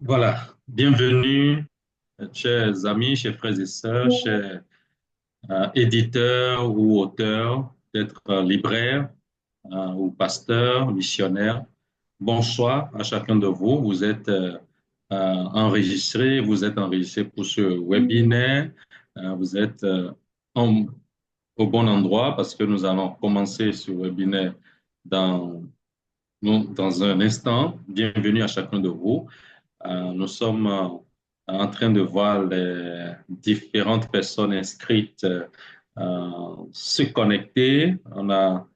Voilà, bienvenue, chers amis, chers frères et sœurs, chers éditeurs ou auteurs, peut-être libraires ou pasteurs, missionnaires. Bonsoir à chacun de vous. Vous êtes enregistrés pour ce webinaire. Vous êtes en- au bon endroit parce que nous allons commencer ce webinaire dans, dans un instant. Bienvenue à chacun de vous. Nous sommes en train de voir les différentes personnes inscrites se connecter. On a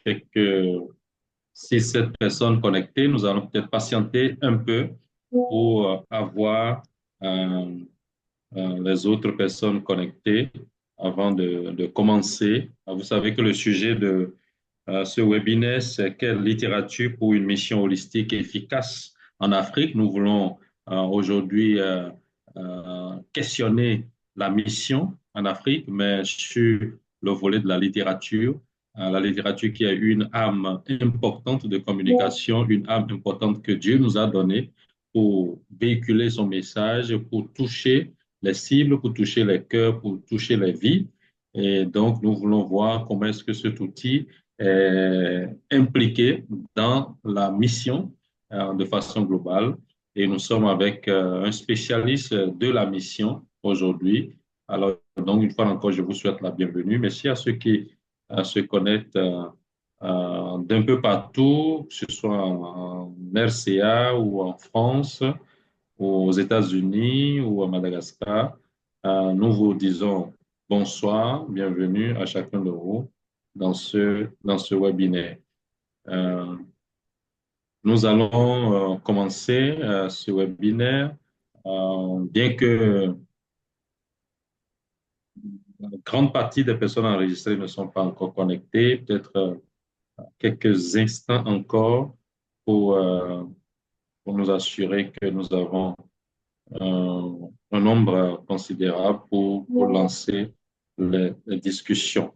quelques 6, 7 personnes connectées. Nous allons peut-être patienter un peu pour avoir euh, les autres personnes connectées avant de commencer. Vous savez que le sujet de ce webinaire, c'est quelle littérature pour une mission holistique efficace en Afrique. Nous voulons aujourd'hui questionner la mission en Afrique, mais sur le volet de la littérature qui a une âme importante de communication, une âme importante que Dieu nous a donnée pour véhiculer son message, pour toucher les cibles, pour toucher les cœurs, pour toucher les vies. Et donc, nous voulons voir comment est-ce que cet outil impliqués dans la mission de façon globale. Et nous sommes avec un spécialiste de la mission aujourd'hui. Alors, donc, une fois encore, je vous souhaite la bienvenue. Merci à ceux qui se connectent d'un peu partout, que ce soit en RCA ou en France, ou aux États-Unis ou à Madagascar. Nous vous disons bonsoir, bienvenue à chacun de vous dans ce webinaire. Euh, Nous allons commencer ce webinaire, bien que une grande partie des personnes enregistrées ne sont pas encore connectées, peut-être quelques instants encore pour, euh, pour nous assurer que nous avons un nombre considérable pour lancer les discussions.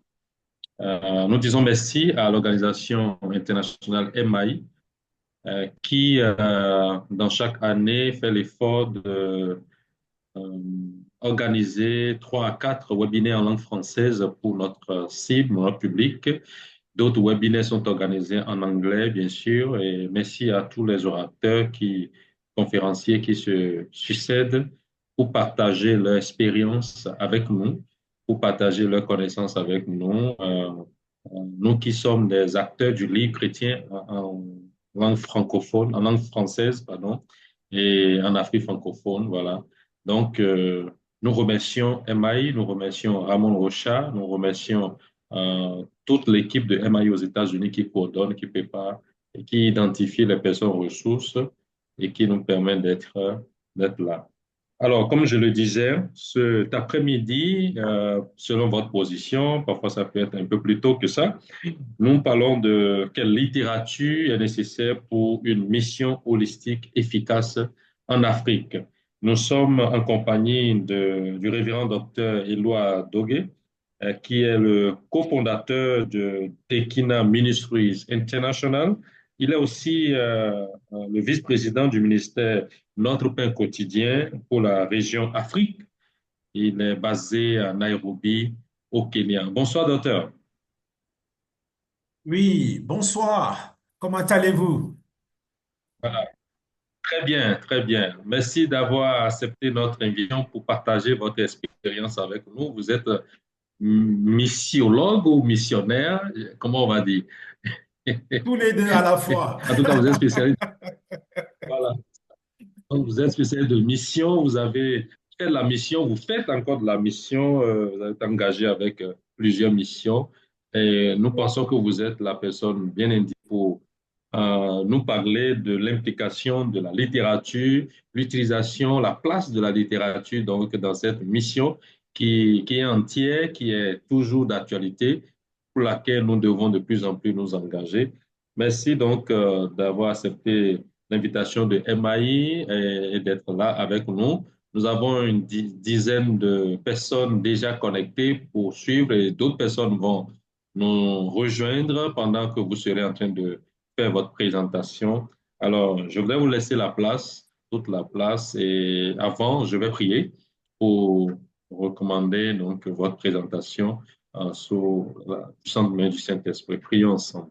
Nous disons merci à l'organisation internationale MAI qui, dans chaque année, fait l'effort de euh, organiser 3 à 4 webinaires en langue française pour notre cible, notre public. D'autres webinaires sont organisés en anglais, bien sûr, et merci à tous les orateurs conférenciers qui se succèdent pour partager leur expérience avec nous, pour partager leurs connaissances avec nous. Nous qui sommes des acteurs du livre chrétien en langue francophone, en langue française, pardon, et en Afrique francophone, voilà. Donc, nous remercions MAI, nous remercions Ramon Rocha, nous remercions toute l'équipe de MAI aux États-Unis qui coordonne, qui prépare et qui identifie les personnes ressources et qui nous permet d'être là. Alors, comme je le disais, cet après-midi, selon votre position, parfois ça peut être un peu plus tôt que ça, nous parlons de quelle littérature est nécessaire pour une mission holistique efficace en Afrique. Nous sommes en compagnie du révérend docteur Éloi Dogué, qui est le cofondateur de Tekina Ministries International. Il est aussi le vice-président du ministère Notre Pain Quotidien pour la région Afrique. Il est basé à Nairobi, au Kenya. Bonsoir, docteur. Oui, bonsoir. Comment allez-vous? Voilà. Très bien, très bien. Merci d'avoir accepté notre invitation pour partager votre expérience avec nous. Vous êtes missiologue ou missionnaire, comment on va dire? Tous les deux à la fois. En tout cas, vous êtes spécialiste. Voilà. Donc, vous êtes spécialiste de mission. Vous avez fait de la mission. Vous faites encore de la mission. Vous avez été engagé avec plusieurs missions. Et nous pensons que vous êtes la personne bien indiquée pour nous parler de l'implication de la littérature, l'utilisation, la place de la littérature donc dans cette mission qui est entière, qui est toujours d'actualité, pour laquelle nous devons de plus en plus nous engager. Merci donc d'avoir accepté l'invitation de MAI et d'être là avec nous. Nous avons une dizaine de personnes déjà connectées pour suivre et d'autres personnes vont nous rejoindre pendant que vous serez en train de faire votre présentation. Alors, je voudrais vous laisser la place toute la place. Et avant, je vais prier pour recommander donc votre présentation sous la puissante main du Saint-Esprit. Prions ensemble.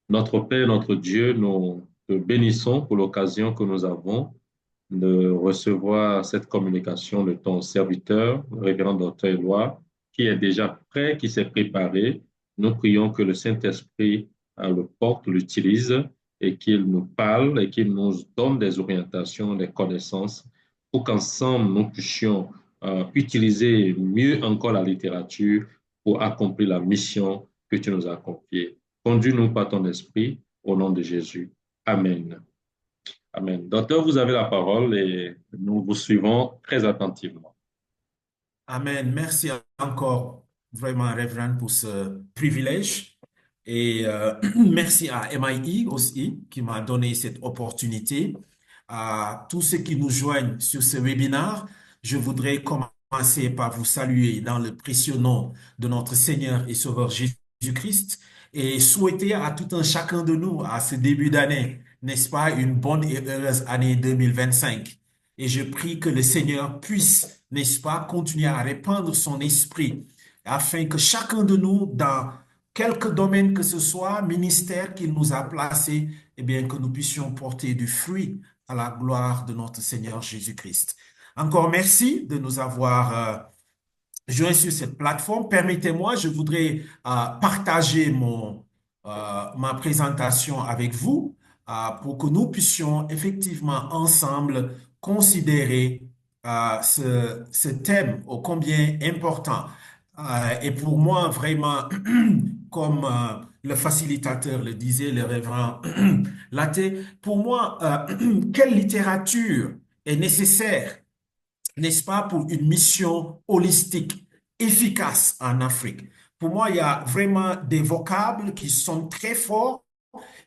Notre Père, notre Dieu, nous te bénissons pour l'occasion que nous avons de recevoir cette communication de ton serviteur, le révérend docteur Éloi, qui est déjà prêt, qui s'est préparé. Nous prions que le Saint-Esprit le porte, l'utilise et qu'il nous parle et qu'il nous donne des orientations, des connaissances pour qu'ensemble nous puissions utiliser mieux encore la littérature pour accomplir la mission que tu nous as confiée. Conduis-nous par ton esprit au nom de Jésus. Amen. Amen. Docteur, vous avez la parole et nous vous suivons très attentivement. Amen. Merci encore, vraiment, Révérend, pour ce privilège. Et merci à MIE aussi qui m'a donné cette opportunité. À tous ceux qui nous joignent sur ce webinaire, je voudrais commencer par vous saluer dans le précieux nom de notre Seigneur et Sauveur Jésus-Christ et souhaiter à tout un chacun de nous, à ce début d'année, n'est-ce pas, une bonne et heureuse année 2025. Et je prie que le Seigneur puisse, n'est-ce pas, continuer à répandre son esprit afin que chacun de nous, dans quelque domaine que ce soit, ministère qu'il nous a placé, eh bien, que nous puissions porter du fruit à la gloire de notre Seigneur Jésus-Christ. Encore merci de nous avoir joint sur cette plateforme. Permettez-moi, je voudrais partager ma présentation avec vous pour que nous puissions effectivement ensemble considérer ce thème ô combien important. Et pour moi, vraiment, comme le facilitateur le disait, le révérend Laté, pour moi, quelle littérature est nécessaire, n'est-ce pas, pour une mission holistique, efficace en Afrique? Pour moi, il y a vraiment des vocables qui sont très forts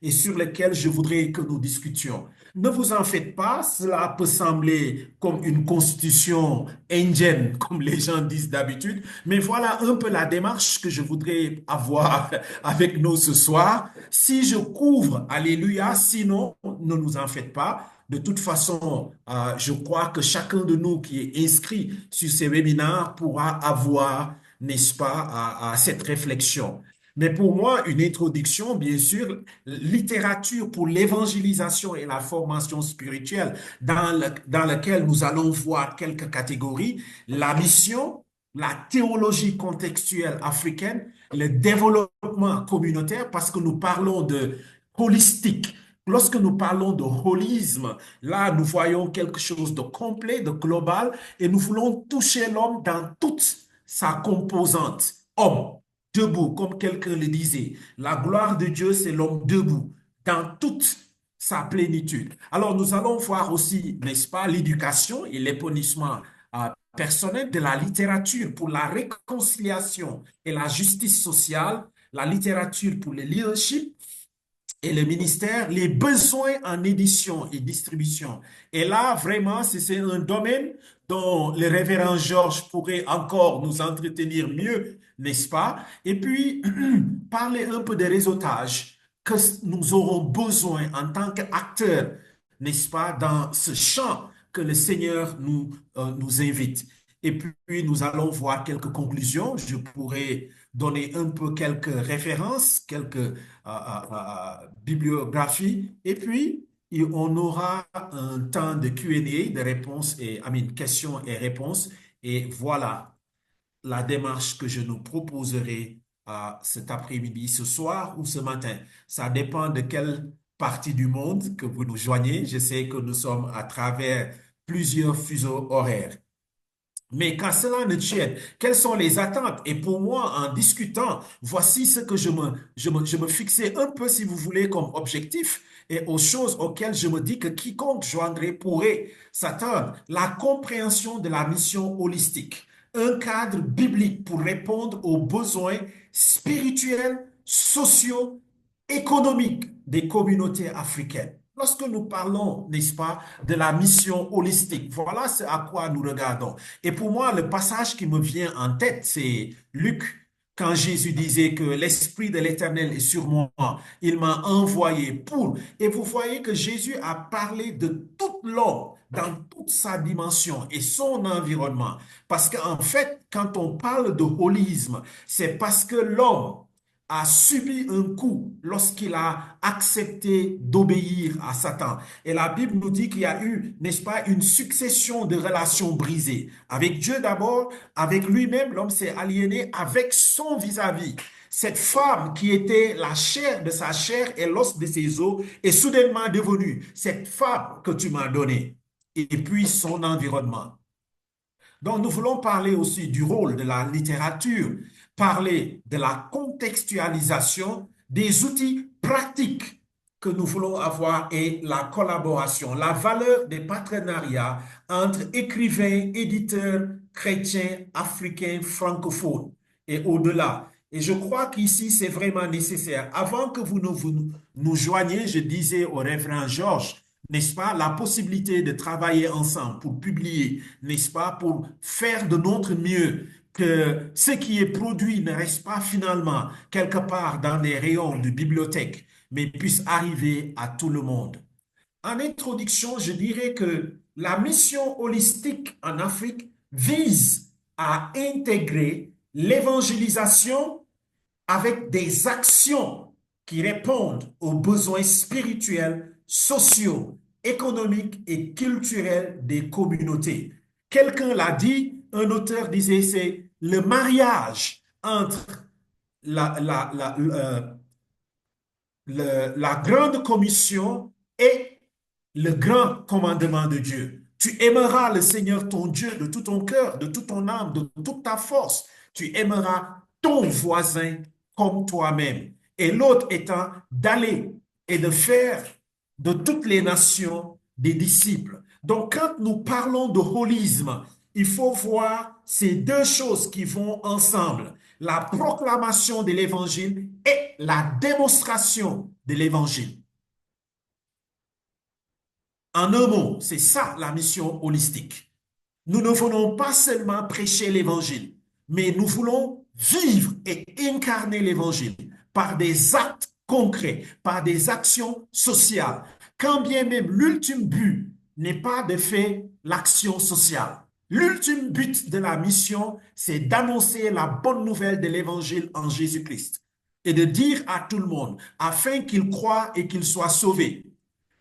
et sur lesquels je voudrais que nous discutions. Ne vous en faites pas, cela peut sembler comme une constitution indienne, comme les gens disent d'habitude, mais voilà un peu la démarche que je voudrais avoir avec nous ce soir. Si je couvre, alléluia, sinon, ne nous en faites pas. De toute façon, je crois que chacun de nous qui est inscrit sur ces webinaires pourra avoir, n'est-ce pas, à cette réflexion. Mais pour moi, une introduction, bien sûr, littérature pour l'évangélisation et la formation spirituelle, dans laquelle nous allons voir quelques catégories, la mission, la théologie contextuelle africaine, le développement communautaire, parce que nous parlons de holistique. Lorsque nous parlons de holisme, là, nous voyons quelque chose de complet, de global, et nous voulons toucher l'homme dans toute sa composante. Homme, debout, comme quelqu'un le disait. La gloire de Dieu, c'est l'homme debout, dans toute sa plénitude. Alors, nous allons voir aussi, n'est-ce pas, l'éducation et l'épanouissement personnel de la littérature pour la réconciliation et la justice sociale, la littérature pour le leadership, et le ministère, les besoins en édition et distribution. Et là, vraiment, c'est un domaine dont le révérend Georges pourrait encore nous entretenir mieux, n'est-ce pas? Et puis, parler un peu de réseautage que nous aurons besoin en tant qu'acteurs, n'est-ce pas, dans ce champ que le Seigneur nous invite. Et puis, nous allons voir quelques conclusions. Je pourrais donner un peu quelques références, quelques bibliographies. Et puis, on aura un temps de Q&A, de réponses et, questions et réponses. Et voilà la démarche que je nous proposerai cet après-midi, ce soir ou ce matin. Ça dépend de quelle partie du monde que vous nous joignez. Je sais que nous sommes à travers plusieurs fuseaux horaires. Mais qu'à cela ne tienne, quelles sont les attentes? Et pour moi, en discutant, voici ce que je me fixais un peu, si vous voulez, comme objectif et aux choses auxquelles je me dis que quiconque joindrait pourrait s'attendre. La compréhension de la mission holistique, un cadre biblique pour répondre aux besoins spirituels, sociaux, économiques des communautés africaines. Lorsque nous parlons, n'est-ce pas, de la mission holistique, voilà ce à quoi nous regardons. Et pour moi, le passage qui me vient en tête, c'est Luc quand Jésus disait que l'Esprit de l'Éternel est sur moi, il m'a envoyé pour... Et vous voyez que Jésus a parlé de tout l'homme dans toute sa dimension et son environnement. Parce qu'en fait, quand on parle de holisme, c'est parce que l'homme a subi un coup lorsqu'il a accepté d'obéir à Satan. Et la Bible nous dit qu'il y a eu, n'est-ce pas, une succession de relations brisées. Avec Dieu d'abord, avec lui-même, l'homme s'est aliéné avec son vis-à-vis. Cette femme qui était la chair de sa chair et l'os de ses os est soudainement devenue cette femme que tu m'as donnée. Et puis son environnement. Donc, nous voulons parler aussi du rôle de la littérature, parler de la contextualisation, des outils pratiques que nous voulons avoir et la collaboration, la valeur des partenariats entre écrivains, éditeurs, chrétiens, africains, francophones et au-delà. Et je crois qu'ici, c'est vraiment nécessaire. Avant que nous joigniez, je disais au révérend Georges, n'est-ce pas, la possibilité de travailler ensemble pour publier, n'est-ce pas, pour faire de notre mieux, que ce qui est produit ne reste pas finalement quelque part dans les rayons de bibliothèque, mais puisse arriver à tout le monde. En introduction, je dirais que la mission holistique en Afrique vise à intégrer l'évangélisation avec des actions qui répondent aux besoins spirituels, sociaux, économiques et culturels des communautés. Quelqu'un l'a dit, un auteur disait, c'est le mariage entre la, la, la, la grande commission et le grand commandement de Dieu. Tu aimeras le Seigneur ton Dieu de tout ton cœur, de toute ton âme, de toute ta force. Tu aimeras ton voisin comme toi-même. Et l'autre étant d'aller et de faire de toutes les nations des disciples. Donc, quand nous parlons de holisme, il faut voir ces deux choses qui vont ensemble. La proclamation de l'évangile et la démonstration de l'évangile. En un mot, c'est ça la mission holistique. Nous ne voulons pas seulement prêcher l'évangile, mais nous voulons vivre et incarner l'évangile par des actes concrets, par des actions sociales. Quand bien même l'ultime but n'est pas de faire l'action sociale. L'ultime but de la mission, c'est d'annoncer la bonne nouvelle de l'évangile en Jésus-Christ et de dire à tout le monde afin qu'il croie et qu'il soit sauvé.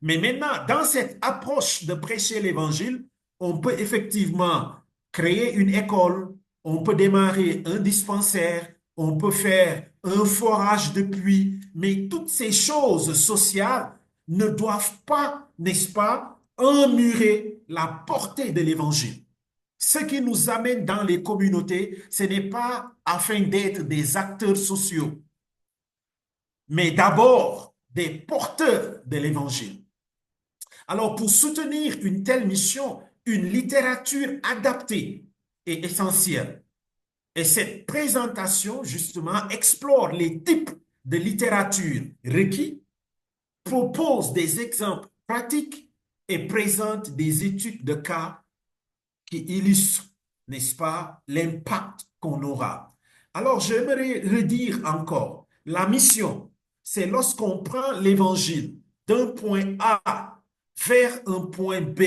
Mais maintenant, dans cette approche de prêcher l'évangile, on peut effectivement créer une école, on peut démarrer un dispensaire, on peut faire un forage de puits, mais toutes ces choses sociales ne doivent pas, n'est-ce pas, emmurer la portée de l'évangile. Ce qui nous amène dans les communautés, ce n'est pas afin d'être des acteurs sociaux, mais d'abord des porteurs de l'évangile. Alors, pour soutenir une telle mission, une littérature adaptée est essentielle. Et cette présentation, justement, explore les types de littérature requis, propose des exemples pratiques et présente des études de cas qui illustrent, n'est-ce pas, l'impact qu'on aura. Alors, j'aimerais redire encore, la mission, c'est lorsqu'on prend l'évangile d'un point A vers un point B.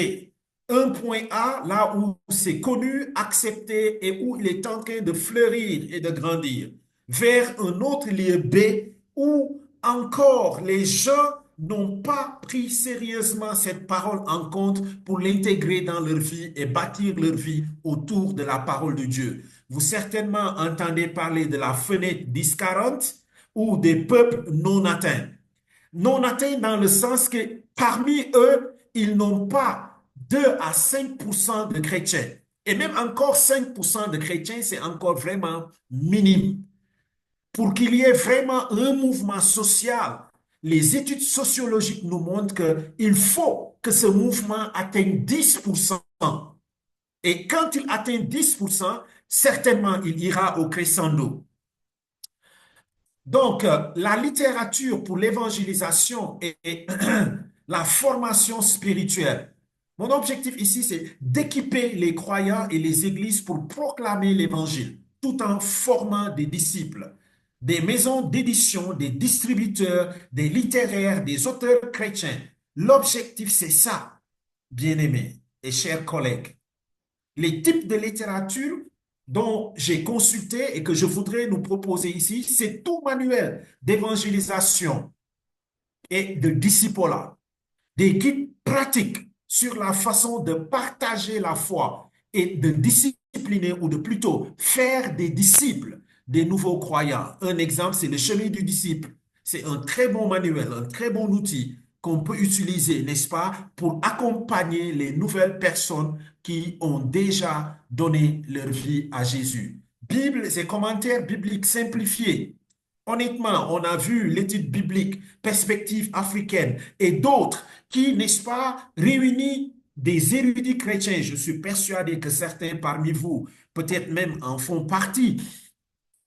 Un point A, là où c'est connu, accepté et où il est en train de fleurir et de grandir, vers un autre lieu B où encore les gens n'ont pas pris sérieusement cette parole en compte pour l'intégrer dans leur vie et bâtir leur vie autour de la parole de Dieu. Vous certainement entendez parler de la fenêtre 10-40 ou des peuples non atteints. Non atteints dans le sens que parmi eux, ils n'ont pas 2 à 5% de chrétiens. Et même encore 5% de chrétiens, c'est encore vraiment minime. Pour qu'il y ait vraiment un mouvement social, les études sociologiques nous montrent qu'il faut que ce mouvement atteigne 10%. Et quand il atteint 10%, certainement il ira au crescendo. Donc, la littérature pour l'évangélisation et la formation spirituelle. Mon objectif ici, c'est d'équiper les croyants et les églises pour proclamer l'évangile, tout en formant des disciples, des maisons d'édition, des distributeurs, des littéraires, des auteurs chrétiens. L'objectif, c'est ça, bien-aimés et chers collègues. Les types de littérature dont j'ai consulté et que je voudrais nous proposer ici, c'est tout manuel d'évangélisation et de discipulat, des guides pratiques sur la façon de partager la foi et de discipliner ou de plutôt faire des disciples des nouveaux croyants. Un exemple, c'est le chemin du disciple. C'est un très bon manuel, un très bon outil qu'on peut utiliser, n'est-ce pas, pour accompagner les nouvelles personnes qui ont déjà donné leur vie à Jésus. Bible et commentaires bibliques simplifiés. Honnêtement, on a vu l'étude biblique, perspective africaine et d'autres qui, n'est-ce pas, réunit des érudits chrétiens. Je suis persuadé que certains parmi vous, peut-être même en font partie,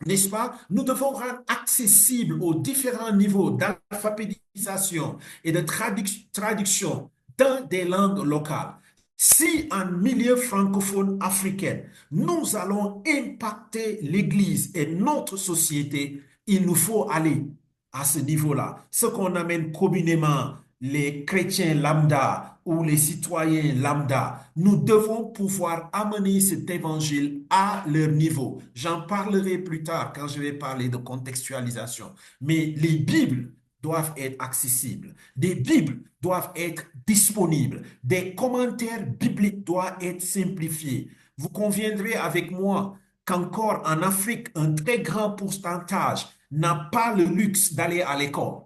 n'est-ce pas? Nous devons rendre accessible aux différents niveaux d'alphabétisation et de traduction dans des langues locales. Si en milieu francophone africain, nous allons impacter l'Église et notre société, il nous faut aller à ce niveau-là. Ce qu'on amène communément les chrétiens lambda ou les citoyens lambda, nous devons pouvoir amener cet évangile à leur niveau. J'en parlerai plus tard quand je vais parler de contextualisation. Mais les Bibles doivent être accessibles. Des Bibles doivent être disponibles. Des commentaires bibliques doivent être simplifiés. Vous conviendrez avec moi qu'encore en Afrique, un très grand pourcentage n'a pas le luxe d'aller à l'école.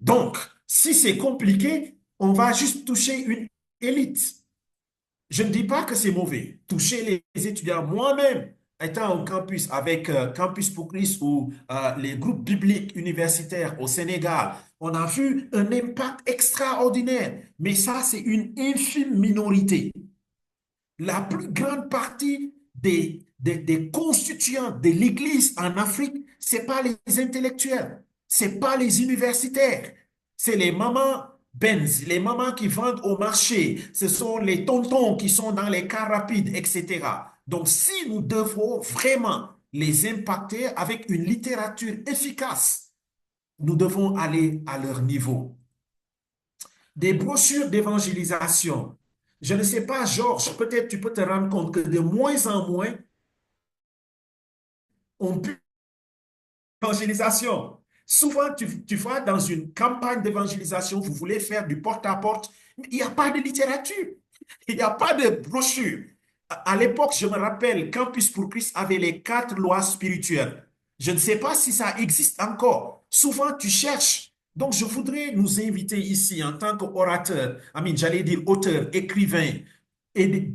Donc, si c'est compliqué, on va juste toucher une élite. Je ne dis pas que c'est mauvais. Toucher les étudiants, moi-même, étant au campus avec Campus pour Christ ou les groupes bibliques universitaires au Sénégal, on a vu un impact extraordinaire. Mais ça, c'est une infime minorité. La plus grande partie des constituants de l'Église en Afrique, ce n'est pas les intellectuels, ce n'est pas les universitaires, c'est les mamans Benz, les mamans qui vendent au marché, ce sont les tontons qui sont dans les cars rapides, etc. Donc, si nous devons vraiment les impacter avec une littérature efficace, nous devons aller à leur niveau. Des brochures d'évangélisation. Je ne sais pas, Georges, peut-être tu peux te rendre compte que de moins en moins, on peut évangélisation. Souvent, tu vois, dans une campagne d'évangélisation, vous voulez faire du porte-à-porte, mais il n'y a pas de littérature, il n'y a pas de brochure. À l'époque, je me rappelle, Campus pour Christ avait les 4 lois spirituelles. Je ne sais pas si ça existe encore. Souvent, tu cherches. Donc, je voudrais nous inviter ici en tant qu'orateur, j'allais dire auteur, écrivain et des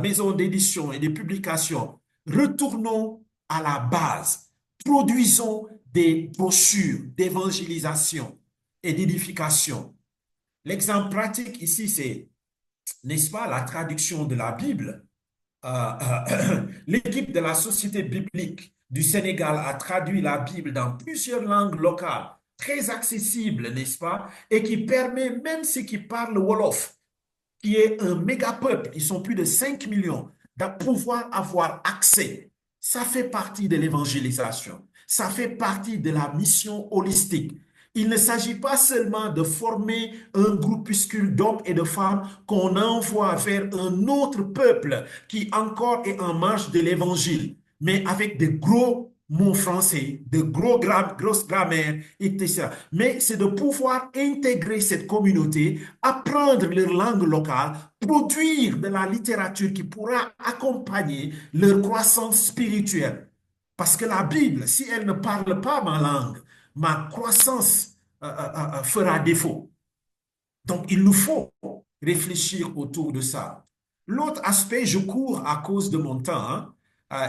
maisons d'édition et des publications. Retournons à la base. Produisons des brochures d'évangélisation et d'édification. L'exemple pratique ici, c'est, n'est-ce pas, la traduction de la Bible. L'équipe de la Société biblique du Sénégal a traduit la Bible dans plusieurs langues locales, très accessibles, n'est-ce pas, et qui permet même ceux qui parlent Wolof, qui est un méga peuple, ils sont plus de 5 millions, de pouvoir avoir accès. Ça fait partie de l'évangélisation. Ça fait partie de la mission holistique. Il ne s'agit pas seulement de former un groupuscule d'hommes et de femmes qu'on envoie vers un autre peuple qui encore est en marge de l'évangile, mais avec de gros mots français, de grosses grammaires, etc. Mais c'est de pouvoir intégrer cette communauté, apprendre leur langue locale, produire de la littérature qui pourra accompagner leur croissance spirituelle. Parce que la Bible, si elle ne parle pas ma langue, ma croissance fera défaut. Donc, il nous faut réfléchir autour de ça. L'autre aspect, je cours à cause de mon temps, hein,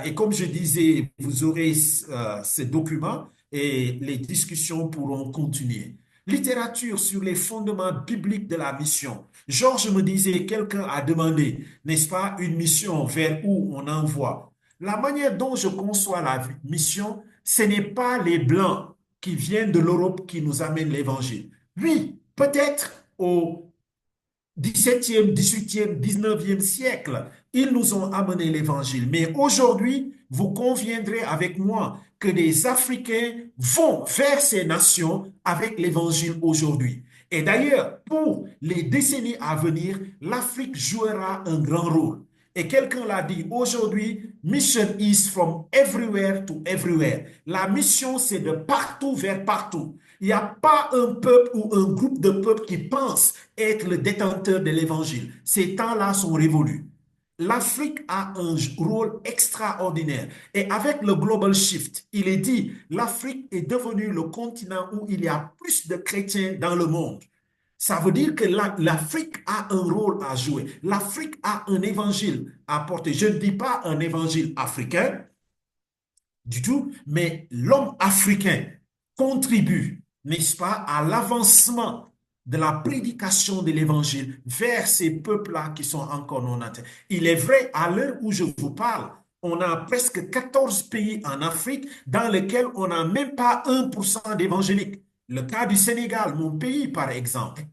et comme je disais, vous aurez ces documents et les discussions pourront continuer. Littérature sur les fondements bibliques de la mission. Georges me disait, quelqu'un a demandé, n'est-ce pas, une mission vers où on envoie. La manière dont je conçois la mission, ce n'est pas les Blancs qui viennent de l'Europe qui nous amènent l'évangile. Oui, peut-être au 17e, 18e, 19e siècle, Ils nous ont amené l'évangile. Mais aujourd'hui, vous conviendrez avec moi que des Africains vont vers ces nations avec l'évangile aujourd'hui. Et d'ailleurs, pour les décennies à venir, l'Afrique jouera un grand rôle. Et quelqu'un l'a dit aujourd'hui, mission is from everywhere to everywhere. La mission, c'est de partout vers partout. Il n'y a pas un peuple ou un groupe de peuples qui pense être le détenteur de l'évangile. Ces temps-là sont révolus. L'Afrique a un rôle extraordinaire. Et avec le Global Shift, il est dit, l'Afrique est devenue le continent où il y a plus de chrétiens dans le monde. Ça veut dire que l'Afrique a un rôle à jouer. L'Afrique a un évangile à porter. Je ne dis pas un évangile africain du tout, mais l'homme africain contribue, n'est-ce pas, à l'avancement de la prédication de l'évangile vers ces peuples-là qui sont encore non atteints. Il est vrai, à l'heure où je vous parle, on a presque 14 pays en Afrique dans lesquels on n'a même pas 1% d'évangéliques. Le cas du Sénégal, mon pays par exemple,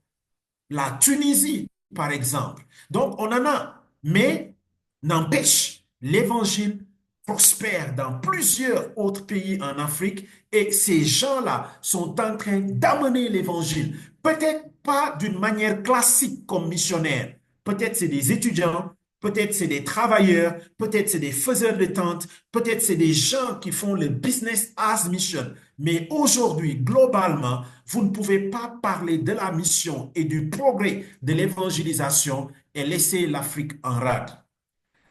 la Tunisie par exemple. Donc on en a, mais n'empêche, l'évangile prospère dans plusieurs autres pays en Afrique et ces gens-là sont en train d'amener l'évangile. Peut-être pas d'une manière classique comme missionnaire. Peut-être c'est des étudiants, peut-être c'est des travailleurs, peut-être c'est des faiseurs de tentes, peut-être c'est des gens qui font le business as mission. Mais aujourd'hui, globalement, vous ne pouvez pas parler de la mission et du progrès de l'évangélisation et laisser l'Afrique en rade.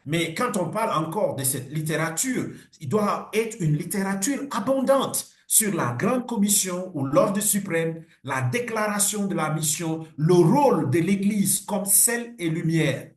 Mais quand on parle encore de cette littérature, il doit être une littérature abondante sur la Grande Commission ou l'Ordre suprême, la déclaration de la mission, le rôle de l'Église comme sel et lumière.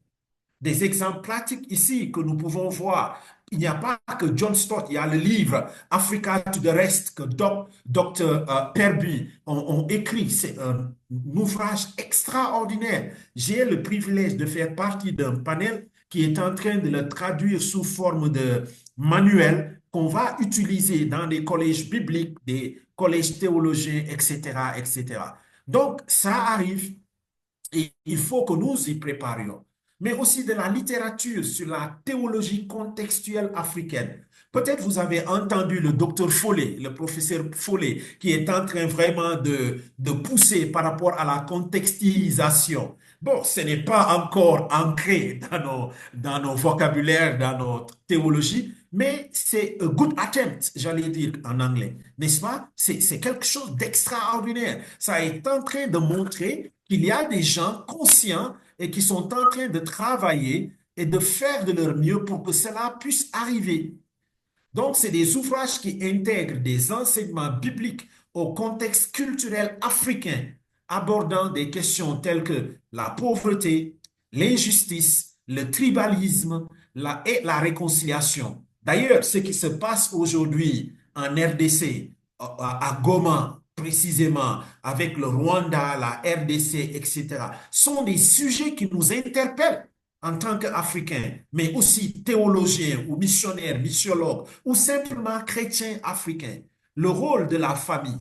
Des exemples pratiques ici que nous pouvons voir. Il n'y a pas que John Stott, il y a le livre Africa to the Rest que Dr. Perby ont écrit. C'est un ouvrage extraordinaire. J'ai le privilège de faire partie d'un panel qui est en train de le traduire sous forme de manuel qu'on va utiliser dans des collèges bibliques, des collèges théologiens, etc., etc. Donc, ça arrive et il faut que nous y préparions, mais aussi de la littérature sur la théologie contextuelle africaine. Peut-être vous avez entendu le docteur Follet, le professeur Follet, qui est en train vraiment de pousser par rapport à la contextualisation. Bon, ce n'est pas encore ancré dans nos vocabulaires, dans notre théologie, mais c'est a good attempt, j'allais dire en anglais, n'est-ce pas? C'est quelque chose d'extraordinaire. Ça est en train de montrer qu'il y a des gens conscients et qui sont en train de travailler et de faire de leur mieux pour que cela puisse arriver. Donc, c'est des ouvrages qui intègrent des enseignements bibliques au contexte culturel africain, abordant des questions telles que la pauvreté, l'injustice, le tribalisme et la réconciliation. D'ailleurs, ce qui se passe aujourd'hui en RDC, à Goma, précisément, avec le Rwanda, la RDC, etc., sont des sujets qui nous interpellent en tant qu'Africains, mais aussi théologiens ou missionnaires, missiologues ou simplement chrétiens africains. Le rôle de la famille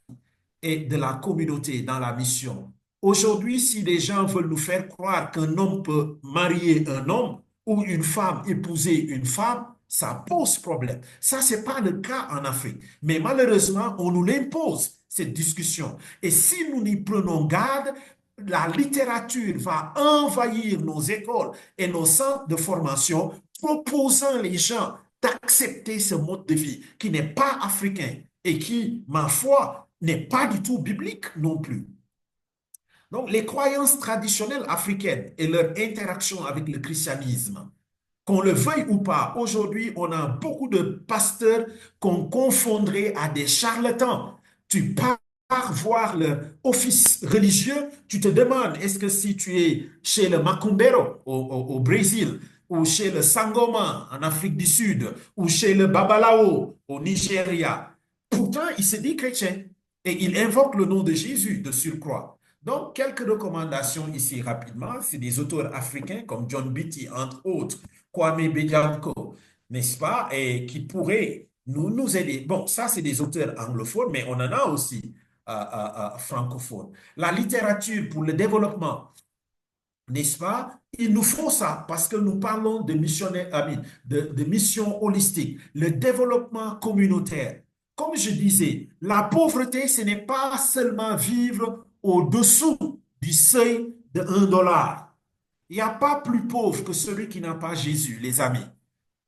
et de la communauté dans la mission. Aujourd'hui, si les gens veulent nous faire croire qu'un homme peut marier un homme ou une femme épouser une femme, ça pose problème. Ça, ce n'est pas le cas en Afrique. Mais malheureusement, on nous l'impose, cette discussion. Et si nous n'y prenons garde, la littérature va envahir nos écoles et nos centres de formation, proposant les gens d'accepter ce mode de vie qui n'est pas africain et qui, ma foi, n'est pas du tout biblique non plus. Donc, les croyances traditionnelles africaines et leur interaction avec le christianisme, qu'on le veuille ou pas, aujourd'hui, on a beaucoup de pasteurs qu'on confondrait à des charlatans. Tu pars voir le office religieux, tu te demandes, est-ce que si tu es chez le Macumbero au Brésil, ou chez le Sangoma en Afrique du Sud, ou chez le Babalao au Nigeria, pourtant, il se dit chrétien et il invoque le nom de Jésus de surcroît. Donc, quelques recommandations ici rapidement. C'est des auteurs africains comme John Beatty, entre autres, Kwame Bediako, n'est-ce pas, et qui pourraient nous aider. Bon, ça, c'est des auteurs anglophones, mais on en a aussi francophones. La littérature pour le développement n'est-ce pas? Il nous faut ça parce que nous parlons de missionnaire, de mission holistique, le développement communautaire. Comme je disais, la pauvreté, ce n'est pas seulement vivre au-dessous du seuil de 1 dollar. Il n'y a pas plus pauvre que celui qui n'a pas Jésus, les amis.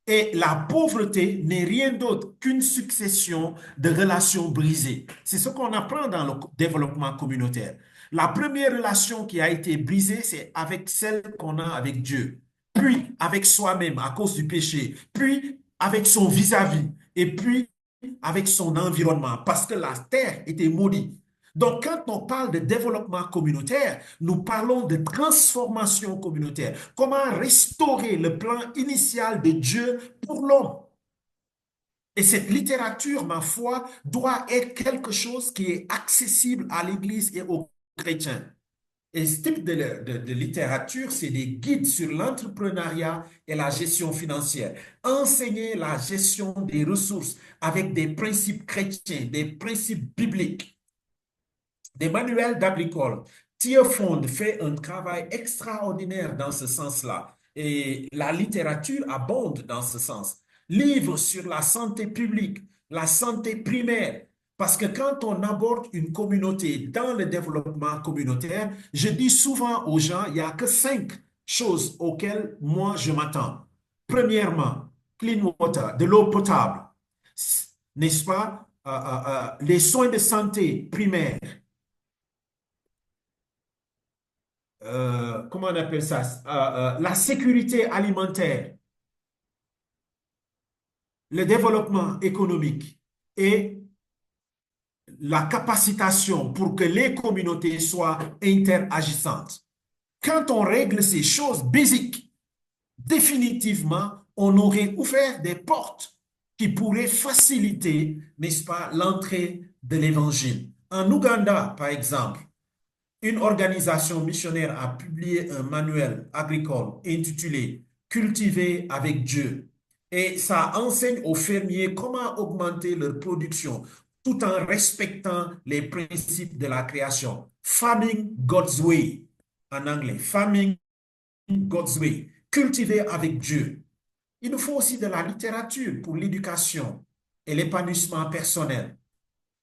Et la pauvreté n'est rien d'autre qu'une succession de relations brisées. C'est ce qu'on apprend dans le développement communautaire. La première relation qui a été brisée, c'est avec celle qu'on a avec Dieu, puis avec soi-même à cause du péché, puis avec son vis-à-vis, et puis avec son environnement, parce que la terre était maudite. Donc, quand on parle de développement communautaire, nous parlons de transformation communautaire. Comment restaurer le plan initial de Dieu pour l'homme. Et cette littérature, ma foi, doit être quelque chose qui est accessible à l'Église et aux chrétiens. Et ce type de littérature, c'est des guides sur l'entrepreneuriat et la gestion financière. Enseigner la gestion des ressources avec des principes chrétiens, des principes bibliques. Des manuels d'agricole. Tierfond fait un travail extraordinaire dans ce sens-là. Et la littérature abonde dans ce sens. Livres sur la santé publique, la santé primaire. Parce que quand on aborde une communauté dans le développement communautaire, je dis souvent aux gens, il n'y a que 5 choses auxquelles moi je m'attends. Premièrement, clean water, de l'eau potable, n'est-ce pas? Les soins de santé primaires, comment on appelle ça? La sécurité alimentaire, le développement économique et la capacitation pour que les communautés soient interagissantes. Quand on règle ces choses basiques, définitivement, on aurait ouvert des portes qui pourraient faciliter, n'est-ce pas, l'entrée de l'évangile. En Ouganda, par exemple, une organisation missionnaire a publié un manuel agricole intitulé Cultiver avec Dieu. Et ça enseigne aux fermiers comment augmenter leur production tout en respectant les principes de la création. Farming God's Way, en anglais. Farming God's Way. Cultiver avec Dieu. Il nous faut aussi de la littérature pour l'éducation et l'épanouissement personnel.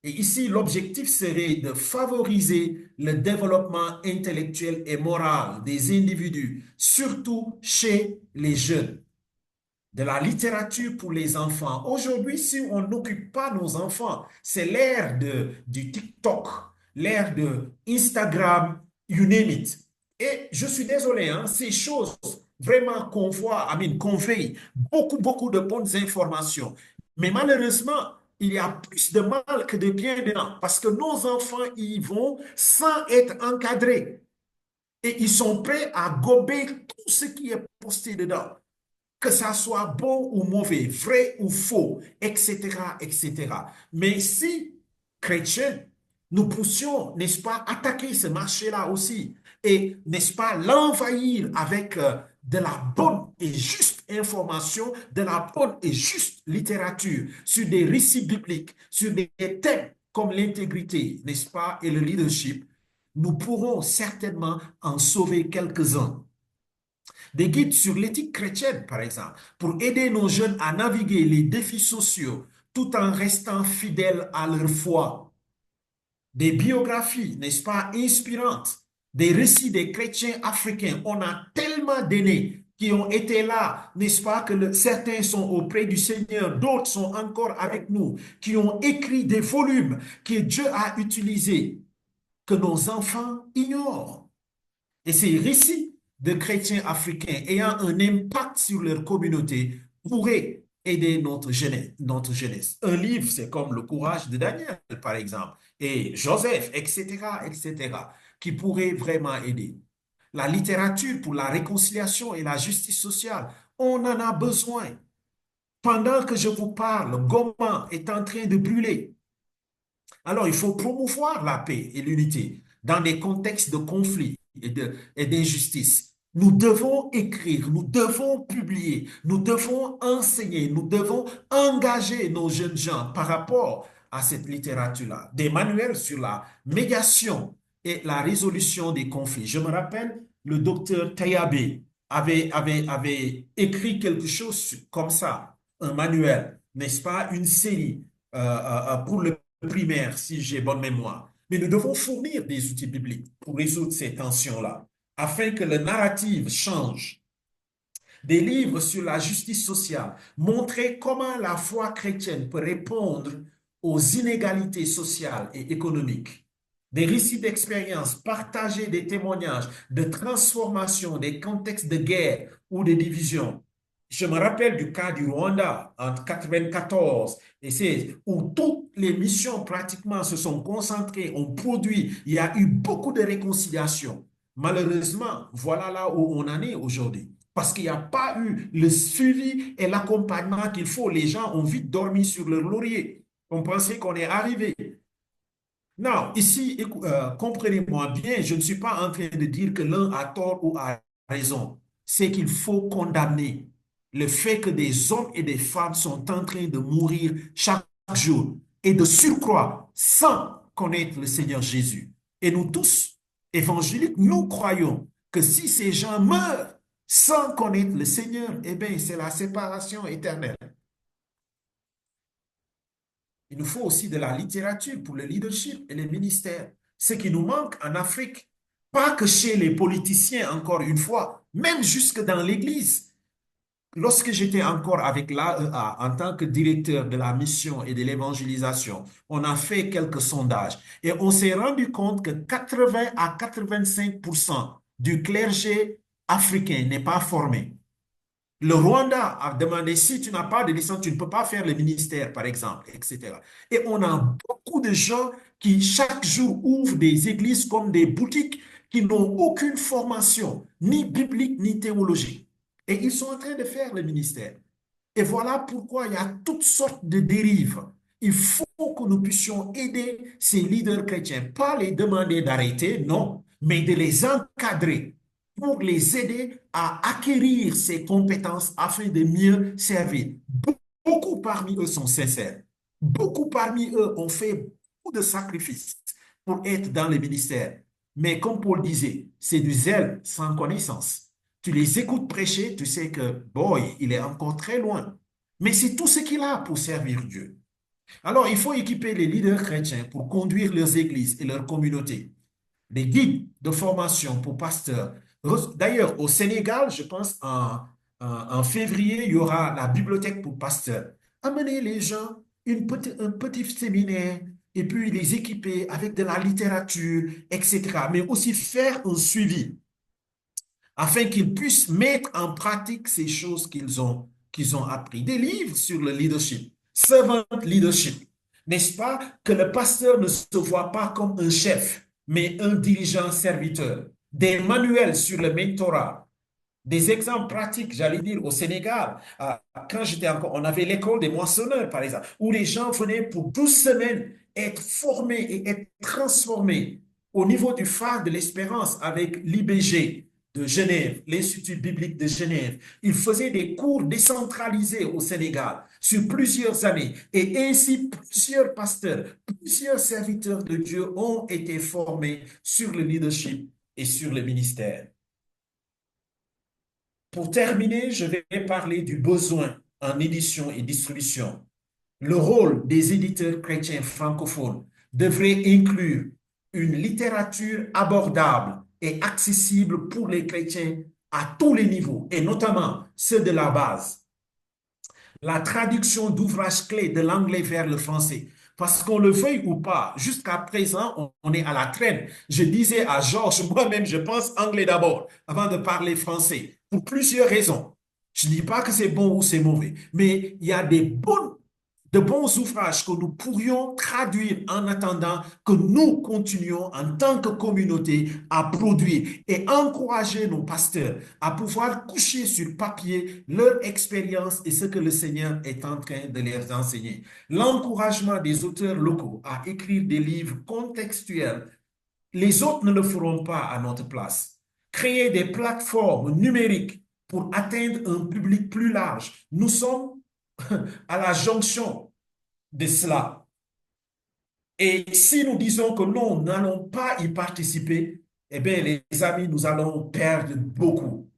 Et ici, l'objectif serait de favoriser le développement intellectuel et moral des individus, surtout chez les jeunes. De la littérature pour les enfants. Aujourd'hui, si on n'occupe pas nos enfants, c'est l'ère du TikTok, l'ère de Instagram, you name it. Et je suis désolé, hein, ces choses vraiment conveillent beaucoup de bonnes informations. Mais malheureusement, il y a plus de mal que de bien dedans parce que nos enfants y vont sans être encadrés. Et ils sont prêts à gober tout ce qui est posté dedans, que ça soit bon ou mauvais, vrai ou faux, etc., etc. Mais si, chrétiens, nous poussions, n'est-ce pas, attaquer ce marché-là aussi et, n'est-ce pas, l'envahir avec de la bonne et juste information, de la bonne et juste littérature sur des récits bibliques, sur des thèmes comme l'intégrité, n'est-ce pas, et le leadership, nous pourrons certainement en sauver quelques-uns. Des guides sur l'éthique chrétienne, par exemple, pour aider nos jeunes à naviguer les défis sociaux tout en restant fidèles à leur foi. Des biographies, n'est-ce pas, inspirantes, des récits des chrétiens africains. On a tellement d'aînés qui ont été là, n'est-ce pas, que certains sont auprès du Seigneur, d'autres sont encore avec nous, qui ont écrit des volumes que Dieu a utilisés, que nos enfants ignorent. Et ces récits de chrétiens africains ayant un impact sur leur communauté pourraient aider notre jeunesse. Un livre, c'est comme Le courage de Daniel, par exemple, et Joseph, etc., etc., qui pourraient vraiment aider. La littérature pour la réconciliation et la justice sociale, on en a besoin. Pendant que je vous parle, Goma est en train de brûler. Alors, il faut promouvoir la paix et l'unité dans des contextes de conflit et d'injustice. Nous devons écrire, nous devons publier, nous devons enseigner, nous devons engager nos jeunes gens par rapport à cette littérature-là. Des manuels sur la médiation et la résolution des conflits. Je me rappelle le docteur Tayabe avait écrit quelque chose comme ça, un manuel, n'est-ce pas, une série pour le primaire, si j'ai bonne mémoire. Mais nous devons fournir des outils bibliques pour résoudre ces tensions-là, afin que le narratif change. Des livres sur la justice sociale, montrer comment la foi chrétienne peut répondre aux inégalités sociales et économiques. Des récits d'expérience, partager des témoignages de transformation des contextes de guerre ou de division. Je me rappelle du cas du Rwanda entre 94 et 16, où toutes les missions pratiquement se sont concentrées, ont produit, il y a eu beaucoup de réconciliation. Malheureusement, voilà là où on en est aujourd'hui. Parce qu'il n'y a pas eu le suivi et l'accompagnement qu'il faut. Les gens ont vite dormi sur leur laurier. On pensait qu'on est arrivé. Non, ici, comprenez-moi bien, je ne suis pas en train de dire que l'un a tort ou a raison. C'est qu'il faut condamner le fait que des hommes et des femmes sont en train de mourir chaque jour et de surcroît sans connaître le Seigneur Jésus. Et nous tous, évangéliques, nous croyons que si ces gens meurent sans connaître le Seigneur, eh bien, c'est la séparation éternelle. Il nous faut aussi de la littérature pour le leadership et les ministères. Ce qui nous manque en Afrique, pas que chez les politiciens, encore une fois, même jusque dans l'Église. Lorsque j'étais encore avec l'AEA en tant que directeur de la mission et de l'évangélisation, on a fait quelques sondages et on s'est rendu compte que 80 à 85% du clergé africain n'est pas formé. Le Rwanda a demandé, si tu n'as pas de licence, tu ne peux pas faire le ministère, par exemple, etc. Et on a beaucoup de gens qui, chaque jour, ouvrent des églises comme des boutiques qui n'ont aucune formation, ni biblique, ni théologique. Et ils sont en train de faire le ministère. Et voilà pourquoi il y a toutes sortes de dérives. Il faut que nous puissions aider ces leaders chrétiens, pas les demander d'arrêter, non, mais de les encadrer pour les aider à acquérir ces compétences afin de mieux servir. Beaucoup parmi eux sont sincères. Beaucoup parmi eux ont fait beaucoup de sacrifices pour être dans le ministère. Mais comme Paul disait, c'est du zèle sans connaissance. Tu les écoutes prêcher, tu sais que, boy, il est encore très loin. Mais c'est tout ce qu'il a pour servir Dieu. Alors, il faut équiper les leaders chrétiens pour conduire leurs églises et leurs communautés. Des guides de formation pour pasteurs. D'ailleurs, au Sénégal, je pense en février, il y aura la bibliothèque pour pasteurs. Amener les gens un petit séminaire et puis les équiper avec de la littérature, etc. Mais aussi faire un suivi afin qu'ils puissent mettre en pratique ces choses qu'ils ont appris. Des livres sur le leadership, servant leadership. N'est-ce pas que le pasteur ne se voit pas comme un chef, mais un dirigeant serviteur. Des manuels sur le mentorat, des exemples pratiques, j'allais dire, au Sénégal. Quand j'étais encore, on avait l'école des moissonneurs, par exemple, où les gens venaient pour 12 semaines être formés et être transformés au niveau du phare de l'espérance avec l'IBG de Genève, l'Institut biblique de Genève. Ils faisaient des cours décentralisés au Sénégal sur plusieurs années. Et ainsi, plusieurs pasteurs, plusieurs serviteurs de Dieu ont été formés sur le leadership et sur le ministère. Pour terminer, je vais parler du besoin en édition et distribution. Le rôle des éditeurs chrétiens francophones devrait inclure une littérature abordable et accessible pour les chrétiens à tous les niveaux, et notamment ceux de la base. La traduction d'ouvrages clés de l'anglais vers le français. Parce qu'on le veuille ou pas, jusqu'à présent, on est à la traîne. Je disais à Georges, moi-même, je pense anglais d'abord, avant de parler français, pour plusieurs raisons. Je ne dis pas que c'est bon ou c'est mauvais, mais il y a de bons ouvrages que nous pourrions traduire en attendant que nous continuions en tant que communauté à produire et encourager nos pasteurs à pouvoir coucher sur papier leur expérience et ce que le Seigneur est en train de leur enseigner. L'encouragement des auteurs locaux à écrire des livres contextuels, les autres ne le feront pas à notre place. Créer des plateformes numériques pour atteindre un public plus large. Nous sommes à la jonction de cela. Et si nous disons que non, nous n'allons pas y participer, eh bien, les amis, nous allons perdre beaucoup.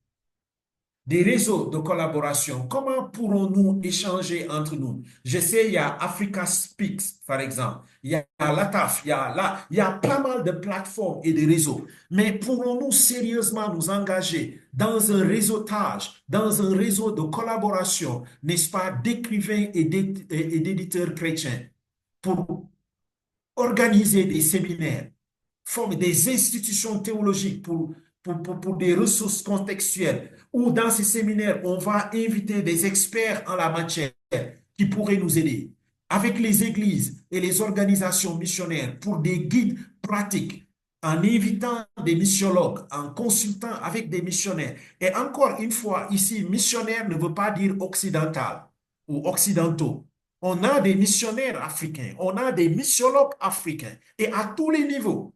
Des réseaux de collaboration. Comment pourrons-nous échanger entre nous? Je sais, il y a Africa Speaks, par exemple. Il y a LATAF, il y a pas mal de plateformes et de réseaux. Mais pourrons-nous sérieusement nous engager dans un réseautage, dans un réseau de collaboration, n'est-ce pas, d'écrivains et d'éditeurs chrétiens pour organiser des séminaires, former des institutions théologiques pour des ressources contextuelles, où dans ces séminaires, on va inviter des experts en la matière qui pourraient nous aider, avec les églises et les organisations missionnaires pour des guides pratiques, en invitant des missiologues, en consultant avec des missionnaires. Et encore une fois, ici, missionnaire ne veut pas dire occidental ou occidentaux. On a des missionnaires africains, on a des missiologues africains, et à tous les niveaux.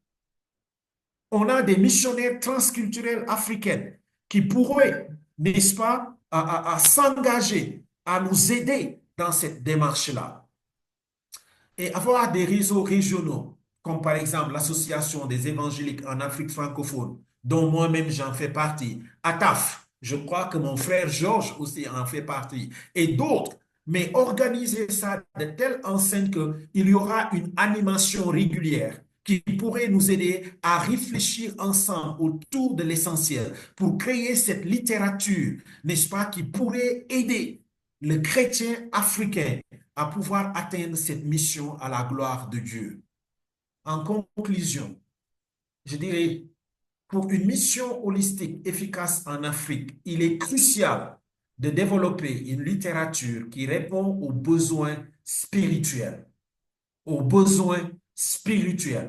On a des missionnaires transculturels africains qui pourraient, n'est-ce pas, à s'engager, à nous aider dans cette démarche-là. Et avoir des réseaux régionaux, comme par exemple l'Association des évangéliques en Afrique francophone, dont moi-même j'en fais partie, ATAF, je crois que mon frère Georges aussi en fait partie, et d'autres, mais organiser ça de telle enseigne qu'il y aura une animation régulière qui pourrait nous aider à réfléchir ensemble autour de l'essentiel pour créer cette littérature, n'est-ce pas, qui pourrait aider le chrétien africain à pouvoir atteindre cette mission à la gloire de Dieu. En conclusion, je dirais, pour une mission holistique efficace en Afrique, il est crucial de développer une littérature qui répond aux besoins spirituels,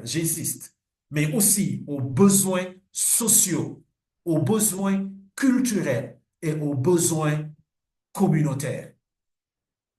j'insiste, mais aussi aux besoins sociaux, aux besoins culturels et aux besoins communautaires.